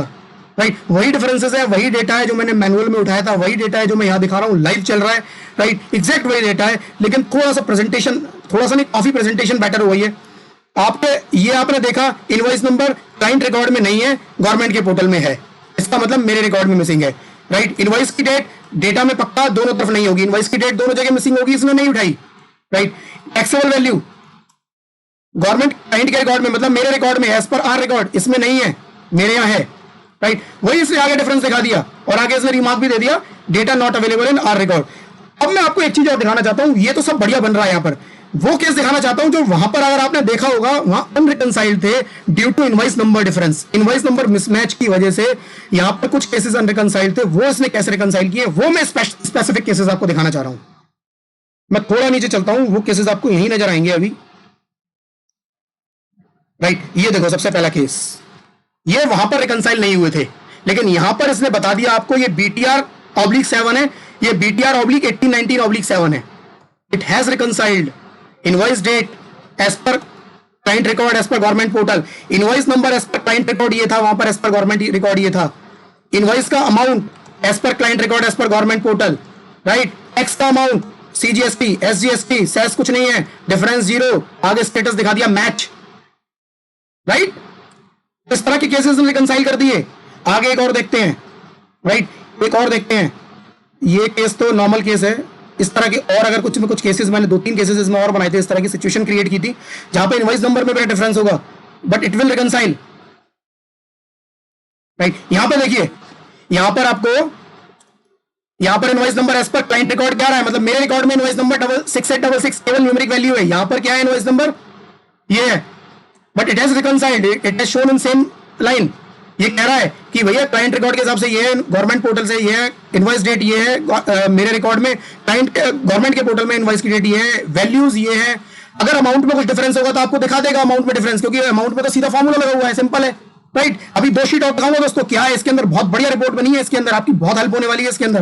राइट। वही डिफरेंसेस है, वही डेटा है जो मैंने मैनुअल में उठाया था, वही डेटा है जो मैं यहां दिखा रहा हूं, लाइव चल रहा है, राइट। एग्जैक्ट वही डेटा है, लेकिन थोड़ा सा प्रेजेंटेशन, थोड़ा सा नहीं काफी प्रेजेंटेशन बेटर हो गई है। आपके ये आपने देखा इनवॉइस नंबर क्लाइंट रिकॉर्ड में नहीं है, गवर्नमेंट के पोर्टल में है, इसका मतलब मेरे रिकॉर्ड में मिसिंग है, राइट। इनवॉइस की डेट डेटा में पक्का दोनों तरफ नहीं होगी, इनवॉइस की डेट दोनों जगह मिसिंग होगी, इसने नहीं उठाई, right. Taxable value government client के रिकॉर्ड में, मतलब मेरे रिकॉर्ड में एज पर आर रिकॉर्ड, इसमें नहीं है, मेरे यहां है, राइट। वही इसने आगे डिफरेंस दिखा दिया और आगे इसने रिमार्क भी दे दिया data not available in our record. अब मैं आपको एक चीज और दिखाना चाहता हूं, ये तो सब बढ़िया बन रहा है, यहां पर वो केस दिखाना चाहता हूं जो वहां पर अगर आपने देखा होगा वहां अनरिकंसाइल्ड थे due to invoice number difference, invoice number mismatch की वजह से यहां पर कुछ केसेस अनरिकंसाइल्ड थे, वो इसने कैसे रिकंसाइल किए वो मैं स्पेसिफिक केसेस आपको दिखाना चाह रहा हूं। मैं थोड़ा नीचे चलता हूं, वो केसेस आपको यहीं नजर आएंगे अभी, राइट। ये देखो सबसे पहला केस, ये वहां पर रिकंसाइल नहीं हुए थे, लेकिन यहां पर इसने बता दिया आपको ये BTR/7 है, ये BTR/1819/7 है। It has reconciled invoice date as per client record as per government portal, invoice number as per client record ये था, वहां पर एज पर गवर्नमेंट रिकॉर्ड ये था, इनवॉइस का amount as per client record as per government portal, right. एक्स का amount, CGST, SGST, cess कुछ नहीं है, डिफरेंस जीरो, आगे स्टेटस दिखा दिया मैच, राइट। इस तरह के केसेस रिकंसाइल कर दिए। आगे एक और देखते हैं, राइट, एक और देखते हैं। ये केस तो नॉर्मल केस है। इस तरह के और अगर कुछ केसेस, मैंने 2-3 केसेस इसमें और बनाए थे, इस तरह की सिचुएशन क्रिएट की थी जहां पे इनवॉइस नंबर में बड़ा डिफरेंस होगा, but it will reconcile, right. यहां पे देखिए, यहां पर आपको, यहां पर invoice number as per client record क्या रहा है, मतलब मेरे रिकॉर्ड में इनवॉइस नंबर 6866 केवल न्यूमेरिक वैल्यू है। यहां पर क्या है इनवॉइस नंबर, ये है, but it has reconciled, it has shown in same line. ये कह रहा है कि भैया क्लाइंट रिकॉर्ड के हिसाब से ये है, गवर्नमेंट पोर्टल से ये है, इनवॉइस डेट ये है, मेरे रिकॉर्ड में क्लाइंट गवर्नमेंट के पोर्टल में इनवॉइस की डेट ये है, वैल्यूज ये है। अगर अमाउंट में कुछ डिफरेंस होगा तो आपको दिखा देगा अमाउंट में डिफरेंस, क्योंकि अमाउंट में तो सीधा फॉर्मूला लगा हुआ है, सिंपल है, राइट। अभी 2 शीट और दिखाऊंगा दोस्तों, क्या है इसके अंदर, बहुत बढ़िया रिपोर्ट बनी है इसके अंदर, आपकी बहुत हेल्प होने वाली है इसके अंदर,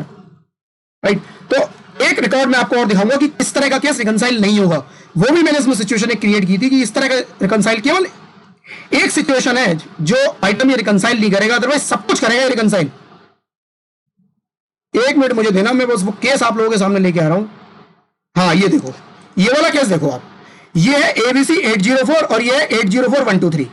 राइट। तो एक रिकॉर्ड में आपको और दिखाऊंगा कि किस तरह का केस रिकंसाइल नहीं होगा। वो भी मैंने इसमें सिचुएशन क्रिएट की थी कि इस तरह का रिकंसाइल, केवल एक सिचुएशन है जो आइटम ये रिकंसाइल नहीं करेगा, अदरवाइज सब कुछ करेगा ये रिकंसाइल। 1 मिनट मुझे देना, मैं बस वो केस आप लोगों के सामने लेके आ रहा हूं। हाँ, ये देखो, ये वाला केस देखो आप, ये है एबीसी 804 और ये है 804123।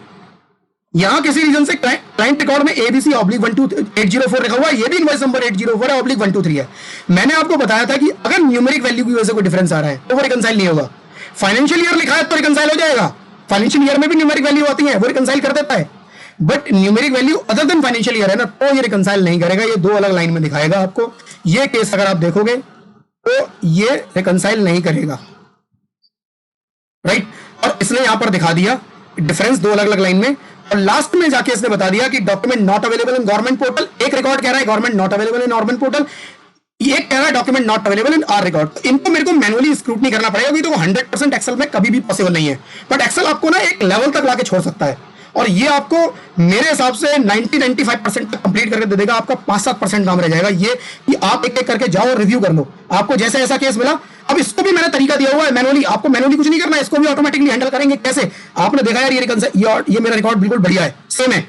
यहां किसी रीजन से क्लाइंट रिकॉर्ड में एबीसी ऑब्लिक 804 लिखा हुआ है, ये भी इनवॉइस नंबर 804 है ऑब्लिक 123 है। मैंने आपको बताया था कि अगर न्यूमेरिक वैल्यू की वजह से कोई डिफरेंस आ रहा है तो वो रिकंसाइल नहीं होगा। फाइनेंशियल ईयर लिखा है तो रिकंसाइल हो जाएगा, फाइनेंशियल ईयर में भी न्यूमेरिक वैल्यू आती है, वो रिकंसाइल कर देता है, but numeric value other than financial year है ना, तो ये रिकंसाइल नहीं करेगा। ये 2 अलग लाइन में दिखाएगा आपको। ये केस अगर आप देखोगे तो ये रिकंसाइल नहीं करेगा, राइट। और इसने यहां पर दिखा दिया डिफरेंस 2 अलग अलग लाइन में, और लास्ट में जाके इसने बता दिया कि document not available in government portal. एक रिकॉर्ड कह रहा है government not available in government portal, ये कह रहा है document not available in our record. तो इनको मेरे को मैनुअली स्क्रूटनी करना पड़ेगा, क्योंकि तो 100% एक्सेल में कभी भी पॉसिबल नहीं है, बट एक्सेल आपको ना एक लेवल तक लाके छोड़ सकता है, और ये आपको मेरे हिसाब से 90-95% तक कंप्लीट करके दे देगा। आपका 5-7% काम रह जाएगा, ये कि आप एक एक करके जाओ और रिव्यू कर लो। आपको जैसे ऐसा केस मिला, अब इसको भी मैंने तरीका दिया हुआ है मैनुअली, आपको मैनुअली कुछ नहीं करना है, इसको भी ऑटोमेटिकली हैंडल करेंगे। कैसे? आपने देखा यार ये मेरा रिकॉर्ड बिल्कुल बढ़िया है, सेम है,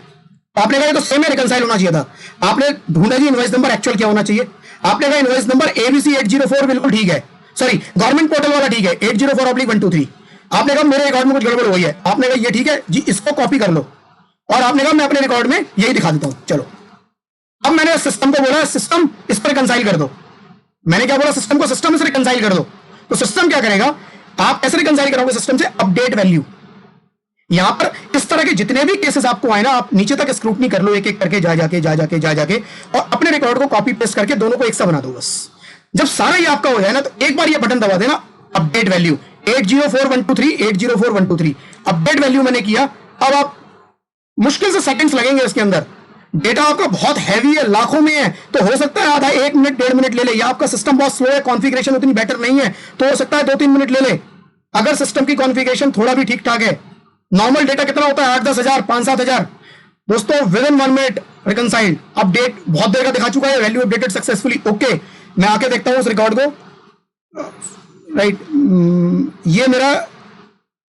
आपने कहा तो सेम है, रिकंसाइल होना चाहिए था। आपने ढूंढा जी इनवॉइस नंबर एक्चुअल क्या होना चाहिए, आपने कहा इनवॉइस नंबर एबीसी 804 बिल्कुल ठीक है, सॉरी गवर्नमेंट पोर्टल वाला ठीक है, 804/123। आपने कहा मेरे रिकॉर्ड में कुछ गड़बड़ हुई है, आपने कहा ये ठीक है जी, इसको कॉपी कर लो, और आपने कहा मैं अपने रिकॉर्ड में यही दिखा देता हूं। चलो, अब मैंने सिस्टम को बोला सिस्टम इस पर रिकंसाइल कर दो। मैंने क्या बोला सिस्टम को, सिस्टम से रिकंसाइल कर दो। तो सिस्टम क्या करेगा, आप कैसे रिकंसाइल करोगे सिस्टम से, अपडेट वैल्यू। यहां पर इस तरह के जितने भी केसेस आपको आए ना, आप नीचे तक स्क्रूटनी कर लो, एक एक करके जा जाके और अपने रिकॉर्ड को कॉपी पेस्ट करके दोनों को एक सा बना दो। बस जब सारा ये आपका हो जाए ना, तो एक बार ये बटन दबा देना, अपडेट वैल्यू 804/123 अपडेट वैल्यू मैंने किया। अब आप मुश्किल से सेकंड्स लगेंगे इसके अंदर, डेटा आपका बहुत हैवी है, लाखों में है, तो हो सकता है आधा 1 मिनट 1.5 मिनट ले ले, या आपका सिस्टम बहुत स्लो है, कॉन्फ़िगरेशन उतनी बेटर नहीं है, तो हो सकता है 2-3 मिनट ले ले। अगर सिस्टम की कॉन्फ़िगरेशन थोड़ा भी ठीक ठाक है, नॉर्मल डेटा कितना होता है 8-10 हजार 5-7 हजार, दोस्तों विद इन 1 मिनट रिकंसाइल्ड। अपडेट बहुत देर का दिखा चुका है, वैल्यू अपडेटेड सक्सेसफुली, ओके। मैं आके देखता हूं उस रिकॉर्ड को, राइट, ये मेरा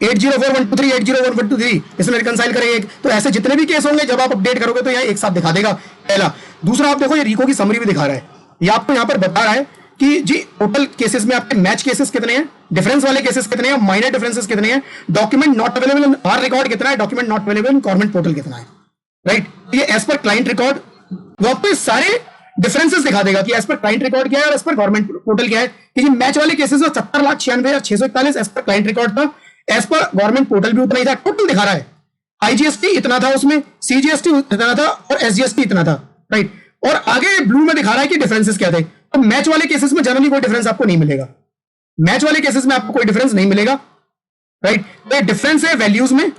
804/123 801/123 इसमें रिकंसाइल करेंगे। तो ऐसे जितने भी केस होंगे जब आप अपडेट करोगे तो यह एक साथ दिखा देगा, पहला। दूसरा, आप देखो ये रिको की समरी भी दिखा रहा है, ये आपको यहां पर बता रहा है कि जी टोटल केसेस में आपके मैच केसेस कितने हैं, डिफरेंस वाले केसेस कितने हैं, माइनर डिफरेंसेस कितने हैं, document not available in our record कितना है, document not available in government portal कितना है, राइट। ये एज पर क्लाइंट रिकॉर्ड वो आपको सारे डिफरेंसेस दिखा देगा कि एज पर क्लाइंट रिकॉर्ड क्या है और एज पर गवर्नमेंट पोर्टल क्या है। कि मैच वाले केसेस में 70,96,641 एज पर क्लाइंट रिकॉर्ड था, एज पर गवर्नमेंट पोर्टल भी उतना ही था, टोटल दिखा रहा है। आईजीएसटी इतना था उसमें, सीजीएसटी इतना था और एसजीएसटी इतना था, राइट। और आगे ब्लू में दिखा रहा है कि डिफरेंसेस क्या थे। तो मैच वाले केसेस में जनरली कोई डिफरेंस आपको नहीं मिलेगा, मैच वाले केसेस में आपको कोई डिफरेंस नहीं मिलेगा, राइट। तो डिफरेंस है वैल्यूज में,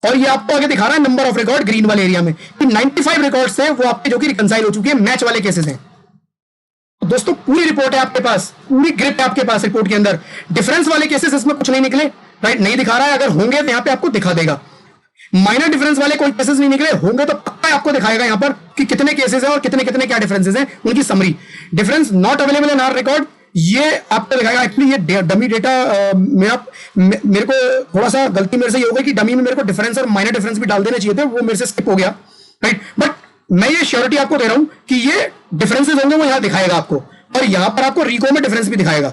और ये आपको आगे दिखा रहा है नंबर ऑफ रिकॉर्ड ग्रीन वाले एरिया में कि 95 रिकॉर्ड्स हैं वो आपके जो कि रिकंसाइल हो चुके हैं, मैच वाले केसेस हैं। तो दोस्तों पूरी रिपोर्ट है आपके पास, पूरी ग्रिप है आपके पास रिपोर्ट के अंदर। डिफरेंस वाले केसेस इसमें कुछ नहीं निकले, राइट, नहीं दिखा रहा है, अगर होंगे तो यहां पे आपको दिखा देगा। माइनर डिफरेंस वाले कोई केसेस नहीं निकले, होंगे तो पक्का आपको दिखाएगा यहां पर कि कितने केसेस हैं और कितने कितने क्या डिफरेंसेस हैं, उनकी summary. Difference not available in our record, ये आपको दिखाएगा। एक्चुअली ये डमी डेटा मेरे को थोड़ा सा गलती मेरे से ये हो गई कि डमी में मेरे को डिफरेंस और माइनर डिफरेंस भी डाल देने चाहिए थे, वो मेरे से स्किप हो गया, राइट। बट मैं ये श्योरिटी आपको दे रहा हूं कि ये डिफरेंसेस होंगे वो यहां दिखाएगा आपको, और यहां पर आपको रिको में डिफरेंस भी दिखाएगा,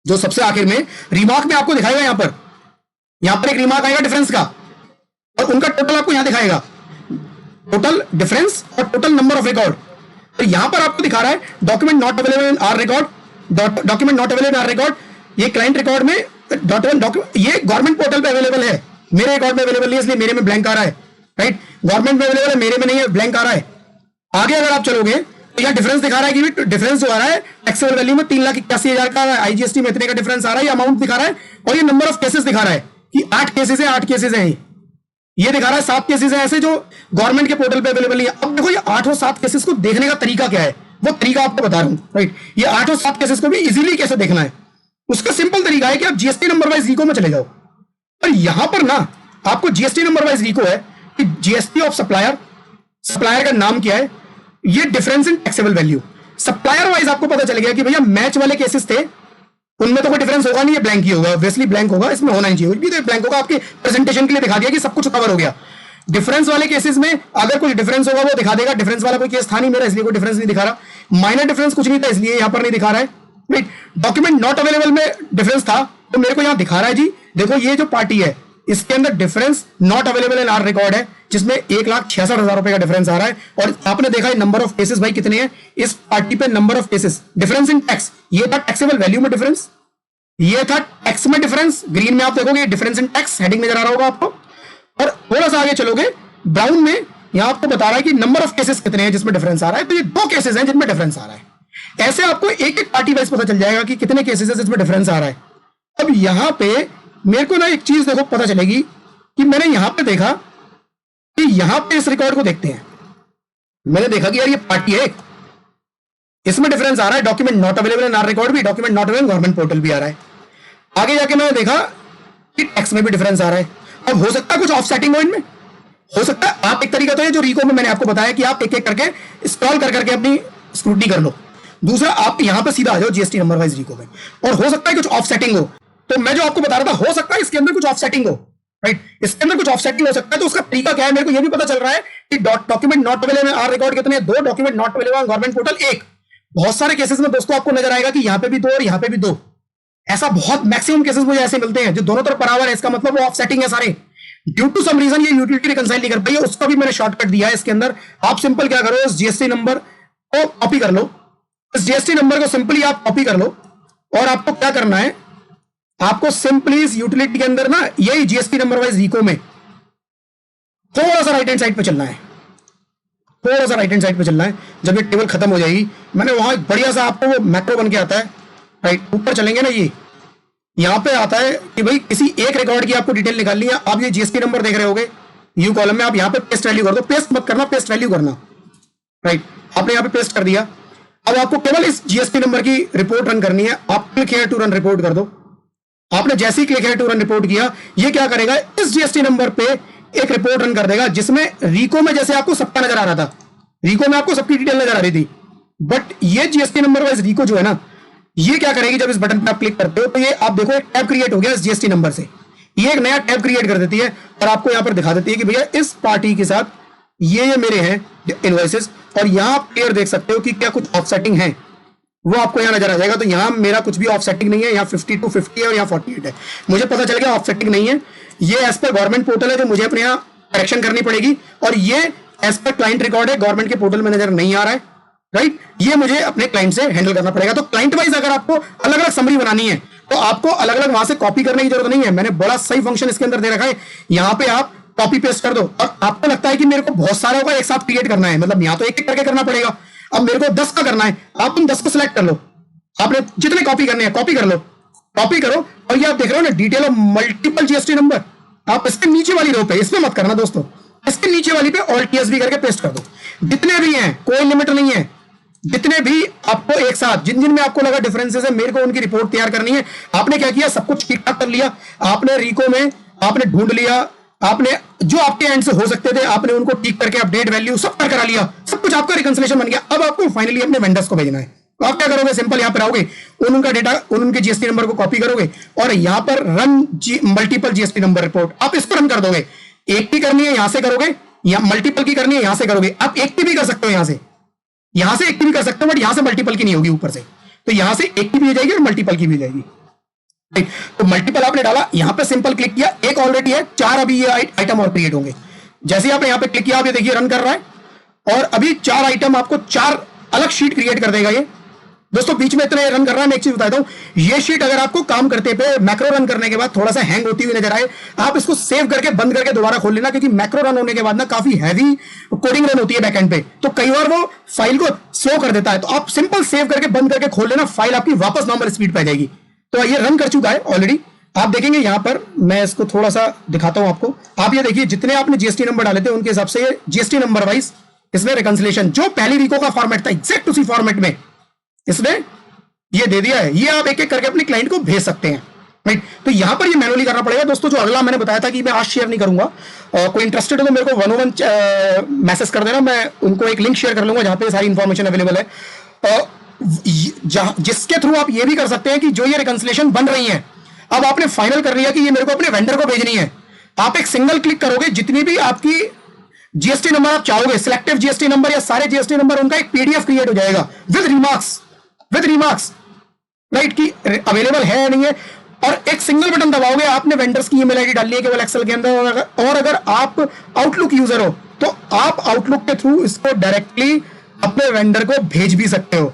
जो सबसे आखिर में रिमार्क में आपको दिखाएगा। यहां पर एक रिमार्क आएगा डिफरेंस का, और उनका टोटल आपको यहां दिखाएगा, टोटल डिफरेंस और टोटल नंबर ऑफ रिकॉर्ड। तो यहां पर आपको दिखा रहा है document not available in our record, document not available in our record, ये क्लाइंट रिकॉर्ड में ये गवर्नमेंट पोर्टल पे अवेलेबल है, मेरे रिकॉर्ड में अवेलेबल नहीं, इसलिए मेरे में ब्लैंक आ रहा है, राइट। गवर्नमेंट में अवेलेबल है, मेरे में नहीं है, ब्लैंक आ रहा है। आगे अगर आप चलोगे तो यह डिफरेंस दिखा रहा है कि डिफरेंस जो आ रहा है टैक्सेबल वैल्यू में 3,81,000 का, आईजीएसटी में इतने का डिफरेंस आ रहा है, ये अमाउंट दिखा रहा है। और ये नंबर ऑफ केसेस दिखा रहा है कि 8 केसेस है, 8 केसेस है, ये दिखा रहा है 7 केसेस है ऐसे जो गवर्नमेंट के पोर्टल पे अवेलेबल है। अब देखो ये 8 और 7 केसेस को देखने का तरीका क्या है, वो तरीका आपको बता रहा हूं, राइट। ये 8 और 7 केसेस को भी इजीली कैसे देखना है, उसका सिंपल तरीका है कि आप जीएसटी नंबर वाइज रिको में चले जाओ। और यहां पर ना आपको जीएसटी नंबर वाइज रिको है कि जीएसटी ऑफ सप्लायर, सप्लायर का नाम क्या है, ये difference in taxable value. Supplier wise आपको पता चल गया कि भैया मैच वाले केसेस थे, उनमें तो कोई डिफरेंस होगा नहीं, ये ब्लैंक ही होगा, ऑब्वियसली ब्लैंक होगा, इसमें होना ही चाहिए, भी तो ब्लैंक होगा। आपके प्रेजेंटेशन के लिए दिखा दिया कि सब कुछ कवर हो गया। डिफरेंस वाले केसेस में अगर कुछ डिफरेंस होगा वो दिखा देगा, डिफरेंस वाला कोई केस था नहीं मेरा, इसलिए कोई डिफरेंस नहीं दिखा रहा। माइनर डिफरेंस कुछ नहीं था, इसलिए यहां पर नहीं दिखा रहा है, राइट। डॉक्यूमेंट नॉट अवेलेबल में डिफरेंस था, तो मेरे को यहां दिखा रहा है जी, देखो ये जो पार्टी है इसके अंदर difference not available in our record है, जिसमें 1,66,000 रुपए का डिफरेंस आ रहा है। और आपने देखा नंबर ऑफ केसेस भाई कितने हैं इस पार्टी पे, number of cases. Difference in tax, ये था टैक्सेबल वैल्यू में डिफरेंस, ये था टैक्स में डिफरेंस, ग्रीन में आप देखोगे डिफरेंस इन टैक्स हेडिंग नजर आ रहा होगा आपको। और थोड़ा सा आगे चलोगे ब्राउन में, यहां आपको बता रहा है कि नंबर ऑफ केसेस कितने हैं जिसमें डिफरेंस आ रहा है, तो ये 2 केसेस हैं जिनमें डिफरेंस आ रहा है। ऐसे आपको एक एक पार्टी वाइज पता चल जाएगा कि कितने केसेस है जिसमें डिफरेंस आ रहा है। अब यहां पे मेरे को ना एक चीज देखो पता चलेगी कि मैंने यहां पे देखा कि यहां पे इस रिकॉर्ड को देखते हैं, मैंने देखा कि यार ये पार्टी है, इसमें डिफरेंस आ रहा है, document not available in our record भी, document not available government portal भी आ रहा है। आगे जाके मैंने देखा कि टैक्स में भी डिफरेंस आ रहा है। अब हो सकता है कुछ ऑफसेटिंग हो इनमें, हो सकता है आप एक तरीका तो है जो रिको में मैंने आपको बताया कि आप एक एक करके स्क्रॉल कर करके अपनी स्क्रूटनी कर लो। दूसरा आप यहां पे सीधा आ जाओ जीएसटी नंबर वाइज रिको में, और हो सकता है कुछ ऑफसेटिंग हो। तो मैं जो आपको बता रहा था, हो सकता है इसके अंदर कुछ ऑफसेटिंग हो, राइट, इसके अंदर कुछ ऑफसेटिंग हो सकता है। तो उसका तरीका क्या है, मेरे को यह भी पता चल रहा है कि document not available our record कितने, 2, document not available government portal 1। बहुत सारे केसेस में दोस्तों आपको नजर आएगा कि यहां पे भी 2 और यहां पे भी 2, ऐसा बहुत मैक्सिमम केसेस मुझे ऐसे मिलते हैं जो दोनों तरफ बराबर है, इसका मतलब वो ऑफसेटिंग है सारे। ड्यू टू सम रीजन ये यूटिलिटी रिकंसाइल नहीं कर पाई है, उसका भी मैंने शॉर्टकट दिया है इसके अंदर। आप सिंपल क्या करो, इस जीएसटी नंबर को कॉपी कर लो, इस जीएसटी नंबर को सिंपली आप कॉपी कर लो, और आपको क्या करना है, आपको सिंपली इस यूटिलिटी के अंदर ना यही जीएसटी नंबर वाइज रिको में थोड़ा सा राइट हैंड साइड पे चलना है, थोड़ा सा राइट हैंड साइड पे चलना है। जब ये टेबल खत्म हो जाएगी, मैंने वहां एक बढ़िया सा आपको वो मैक्रो बन के आता है, राइट, ऊपर चलेंगे ना, ये यहां पे आता है कि भाई किसी एक रिकॉर्ड की आपको डिटेल निकालनी है। आप ये जीएसटी नंबर देख रहे होगे यू कॉलम में, आप यहां पे पेस्ट वैल्यू कर दो, पेस्ट मत करना, पेस्ट वैल्यू करना, राइट। आपने यहां पे पेस्ट कर दिया। अब आपको केवल इस जीएसटी नंबर की रिपोर्ट रन करनी है, आप click here to run report कर दो। आपने जैसे ही click here to run report किया, ये क्या करेगा, इस जीएसटी नंबर पे एक रिपोर्ट रन कर देगा, जिसमें रिको में जैसे आपको सबका नजर आ रहा था, रिको में आपको सबकी डिटेल नजर आ रही थी, बट ये जीएसटी नंबर वाइज रिको जो है ना, ये क्या करेगी, जब इस बटन पे आप क्लिक करते हो तो ये आप देखो एक टैब क्रिएट हो गया इस जीएसटी नंबर से, ये एक नया टैब क्रिएट कर देती है और आपको यहां पर दिखा देती है कि भैया इस पार्टी के साथ ये मेरे हैं इनवॉइसेस। और यहां आप क्लियर देख सकते हो कि क्या कुछ ऑफसेटिंग है, वो आपको यहां नजर आ जाएगा। तो यहां मेरा कुछ भी ऑफसेटिंग नहीं है, यहां 52 50 है और यहां 48 है, मुझे पता चल गया ऑफसेटिंग नहीं है। ये एज पर गवर्नमेंट पोर्टल है जो मुझे अपने यहां करेक्शन करनी पड़ेगी, और ये एज पर क्लाइंट रिकॉर्ड है, गवर्नमेंट के पोर्टल में नजर नहीं आ रहा है, राइट। ये मुझे अपने क्लाइंट से हैंडल करना पड़ेगा। तो क्लाइंट वाइज अगर आपको अलग अलग समरी बनानी है तो आपको अलग अलग वहां से कॉपी करने की जरूरत नहीं है। मैंने बड़ा सही फंक्शन इसके अंदर दे रखा है, यहां पे आप कॉपी पेस्ट कर दो। और आपको लगता है कि मेरे को बहुत सारे होगा एक साथ क्रिएट करना है, मतलब यहां तो एक एक करके करना पड़ेगा। अब मेरे को 10 का करना है, आप तुम 10 को सिलेक्ट कर लो, आपने जितने कॉपी करने हैं कॉपी कर लो, कॉपी करो। और ये आप देख रहे हो ना, detail of multiple GST number, आप इसके नीचे वाली रो पे, इसमें मत करना दोस्तों, इसके नीचे वाली पे ऑल टीएसबी करके पेस्ट कर दो। जितने भी हैं, कोई लिमिट नहीं है, जितने भी आपको एक साथ, जिन जिन में आपको लगा डिफरेंसेस है, मेरे को उनकी रिपोर्ट तैयार करनी है। आपने क्या किया, सब कुछ ठीक ठाक कर लिया, आपने रिको में आपने ढूंढ लिया, आपने जो आपके एंड से हो सकते थे आपने उनको ठीक करके अपडेट वैल्यू सब करा लिया, सब कुछ आपका रिकंसिलिएशन बन गया। अब आपको फाइनली अपने वेंडर्स को भेजना है, तो आप क्या करोगे, सिंपल यहां पर आओगे, उनका डेटा, उनके जीएसटी नंबर को कॉपी करोगे और यहां पर run multiple GST number report, आप इसको रन कर दोगे। एक की करनी है यहां से करोगे, या मल्टीपल की करनी है यहां से करोगे, आप एक की भी कर सकते हो यहां से, यहां से एक की भी कर सकते हो, बट यहां से मल्टीपल की नहीं होगी ऊपर से, तो यहां से एक की भी हो जाएगी और मल्टीपल की भी हो जाएगी। तो मल्टीपल आपने डाला, यहां पे सिंपल क्लिक किया, एक ऑलरेडी है, 4 अभी ये आइटम और क्रिएट होंगे। जैसे ही आपने यहां पे क्लिक किया, आप ये देखिए रन कर रहा है, और अभी 4 आइटम आपको 4 अलग शीट क्रिएट कर देगा ये। दोस्तों बीच में इतना रन कर रहा है, मैं एक चीज बताता हूं, ये शीट अगर आपको काम करते पे मैक्रो रन करने के बाद थोड़ा सा हैंग होती हुई नजर आए, आप इसको सेव करके बंद करके दोबारा खोल लेना, क्योंकि मैक्रो रन होने के बाद ना काफी हैवी कोडिंग रन होती है बैकएंड पे, तो कई बार वो फाइल को स्लो कर देता है। तो आप सिंपल सेव करके बंद करके खोल लेना, फाइल आपकी वापस नॉर्मल स्पीड पे आ जाएगी। तो ये रन कर चुका है ऑलरेडी, आप देखेंगे यहां पर, मैं इसको थोड़ा सा दिखाता हूं आपको। आप ये देखिए जितने आपने जीएसटी नंबर डाले थे उनके हिसाब से ये जीएसटी नंबर वाइज इसने रिकंसिलेशन, जो पहली रिको का फॉर्मेट था एग्जैक्ट उसी फॉर्मेट में इसने ये दे दिया है। ये आप एक एक करके अपने क्लाइंट को भेज सकते हैं, राइट। तो यहां पर ये मैनुअली करना पड़ेगा दोस्तों। जो अगला मैंने बताया था कि मैं आज शेयर नहीं करूंगा, कोई इंटरेस्टेड हो तो मेरे को 101 मैसेज कर देना, मैं उनको एक लिंक शेयर कर लूंगा जहां पे सारी इंफॉर्मेशन अवेलेबल है। जिसके थ्रू आप ये भी कर सकते हैं कि जो ये रिकंसिलेशन बन रही है, अब आपने फाइनल कर लिया कि ये मेरे को अपने वेंडर को भेजनी है, आप एक सिंगल क्लिक करोगे, जितनी भी आपकी जीएसटी नंबर आप चाहोगे, सिलेक्टिव जीएसटी नंबर या सारे जीएसटी नंबर, उनका एक पीडीएफ क्रिएट हो जाएगा विद रिमार्क्स, राइट, कि अवेलेबल है या नहीं है। और एक सिंगल बटन दबाओगे, आपने वेंडर्स की ईमेल आईडी डालनी है केवल एक्सेल के अंदर, और अगर आप आउटलुक यूजर हो तो आप आउटलुक के थ्रू इसको डायरेक्टली अपने वेंडर को भेज भी सकते हो,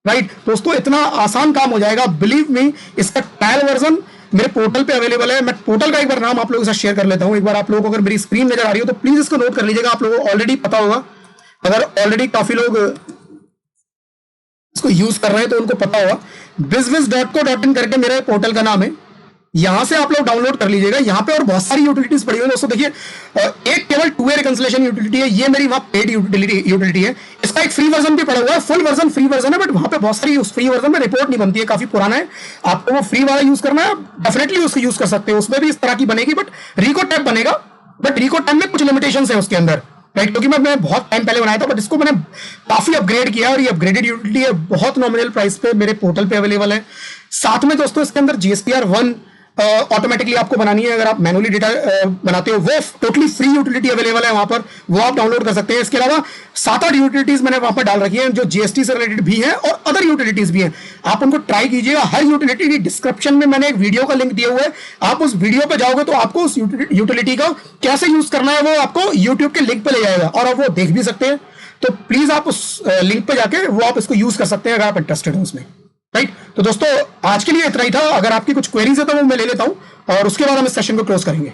राइट। दोस्तों इतना आसान काम हो जाएगा, बिलीव मी। इसका ट्रायल वर्जन मेरे पोर्टल पे अवेलेबल है। मैं पोर्टल का एक बार नाम आप लोगों के साथ शेयर कर लेता हूं। एक बार आप लोगों को अगर मेरी स्क्रीन नजर आ रही हो तो प्लीज इसको नोट कर लीजिएगा, आप लोगों को ऑलरेडी पता होगा, अगर ऑलरेडी काफी लोग इसको यूज कर रहे हैं तो उनको पता होगा। bizwiz.co.in करके मेरे पोर्टल का नाम है, यहां से आप लोग डाउनलोड कर लीजिएगा। यहां पे और बहुत सारी यूटिलिटीज पड़ी हुई है दोस्तों। देखिए एक केवल 2-वे रिकंसिलेशन यूटिलिटी है, ये मेरी वहां पेड यूटिलिटी है। इसका एक फ्री वर्जन भी पड़ा हुआ है, फुल वर्जन फ्री वर्जन है, बट वहां पे बहुत सारी उस फ्री वर्जन में रिपोर्ट नहीं बनती है, काफी पुराना है। आपको वो फ्री वाला यूज करना है, डेफिनेटली उसको यूज कर सकते हो, उसमें भी इस तरह की बनेगी, बट रिको टैब बनेगा, बट रिको टैब में कुछ लिमिटेशंस है उसके अंदर, राइट। क्योंकि मैं बहुत टाइम पहले बनाया था, बट इसको मैंने काफी अपग्रेड किया, और ये अपग्रेडेड यूटिलिटी है, बहुत नॉमिनल प्राइस पे मेरे पोर्टल पे अवेलेबल है। साथ में दोस्तों इसके अंदर जीएसटीआर 1 ऑटोमेटिकली आपको बनानी है, अगर आप मैनुअली डेटा बनाते हो, वो टोटली फ्री यूटिलिटी अवेलेबल है वहां पर, वो आप डाउनलोड कर सकते हैं। इसके अलावा 7-8 यूटिलिटीज मैंने वहां पर डाल रखी हैं जो जीएसटी से रिलेटेड भी हैं और अदर यूटिलिटीज भी हैं, आप उनको ट्राई कीजिएगा। हर यूटिलिटी की डिस्क्रिप्शन में मैंने एक वीडियो का लिंक दिया हुआ है, आप उस वीडियो पर जाओगे तो आपको उस यूटिलिटी का कैसे यूज करना है वो आपको यूट्यूब के लिंक पे ले जाएगा, और आप वो देख भी सकते हैं। तो प्लीज आप उस लिंक पे जाके वो आप इसको यूज कर सकते हैं अगर आप इंटरेस्टेड हो उसमें, राइट। तो दोस्तों आज के लिए इतना ही था। अगर आपकी कुछ क्वेरीज है तो वो मैं ले लेता हूं, और उसके बाद हम इस सेशन को क्लोज करेंगे।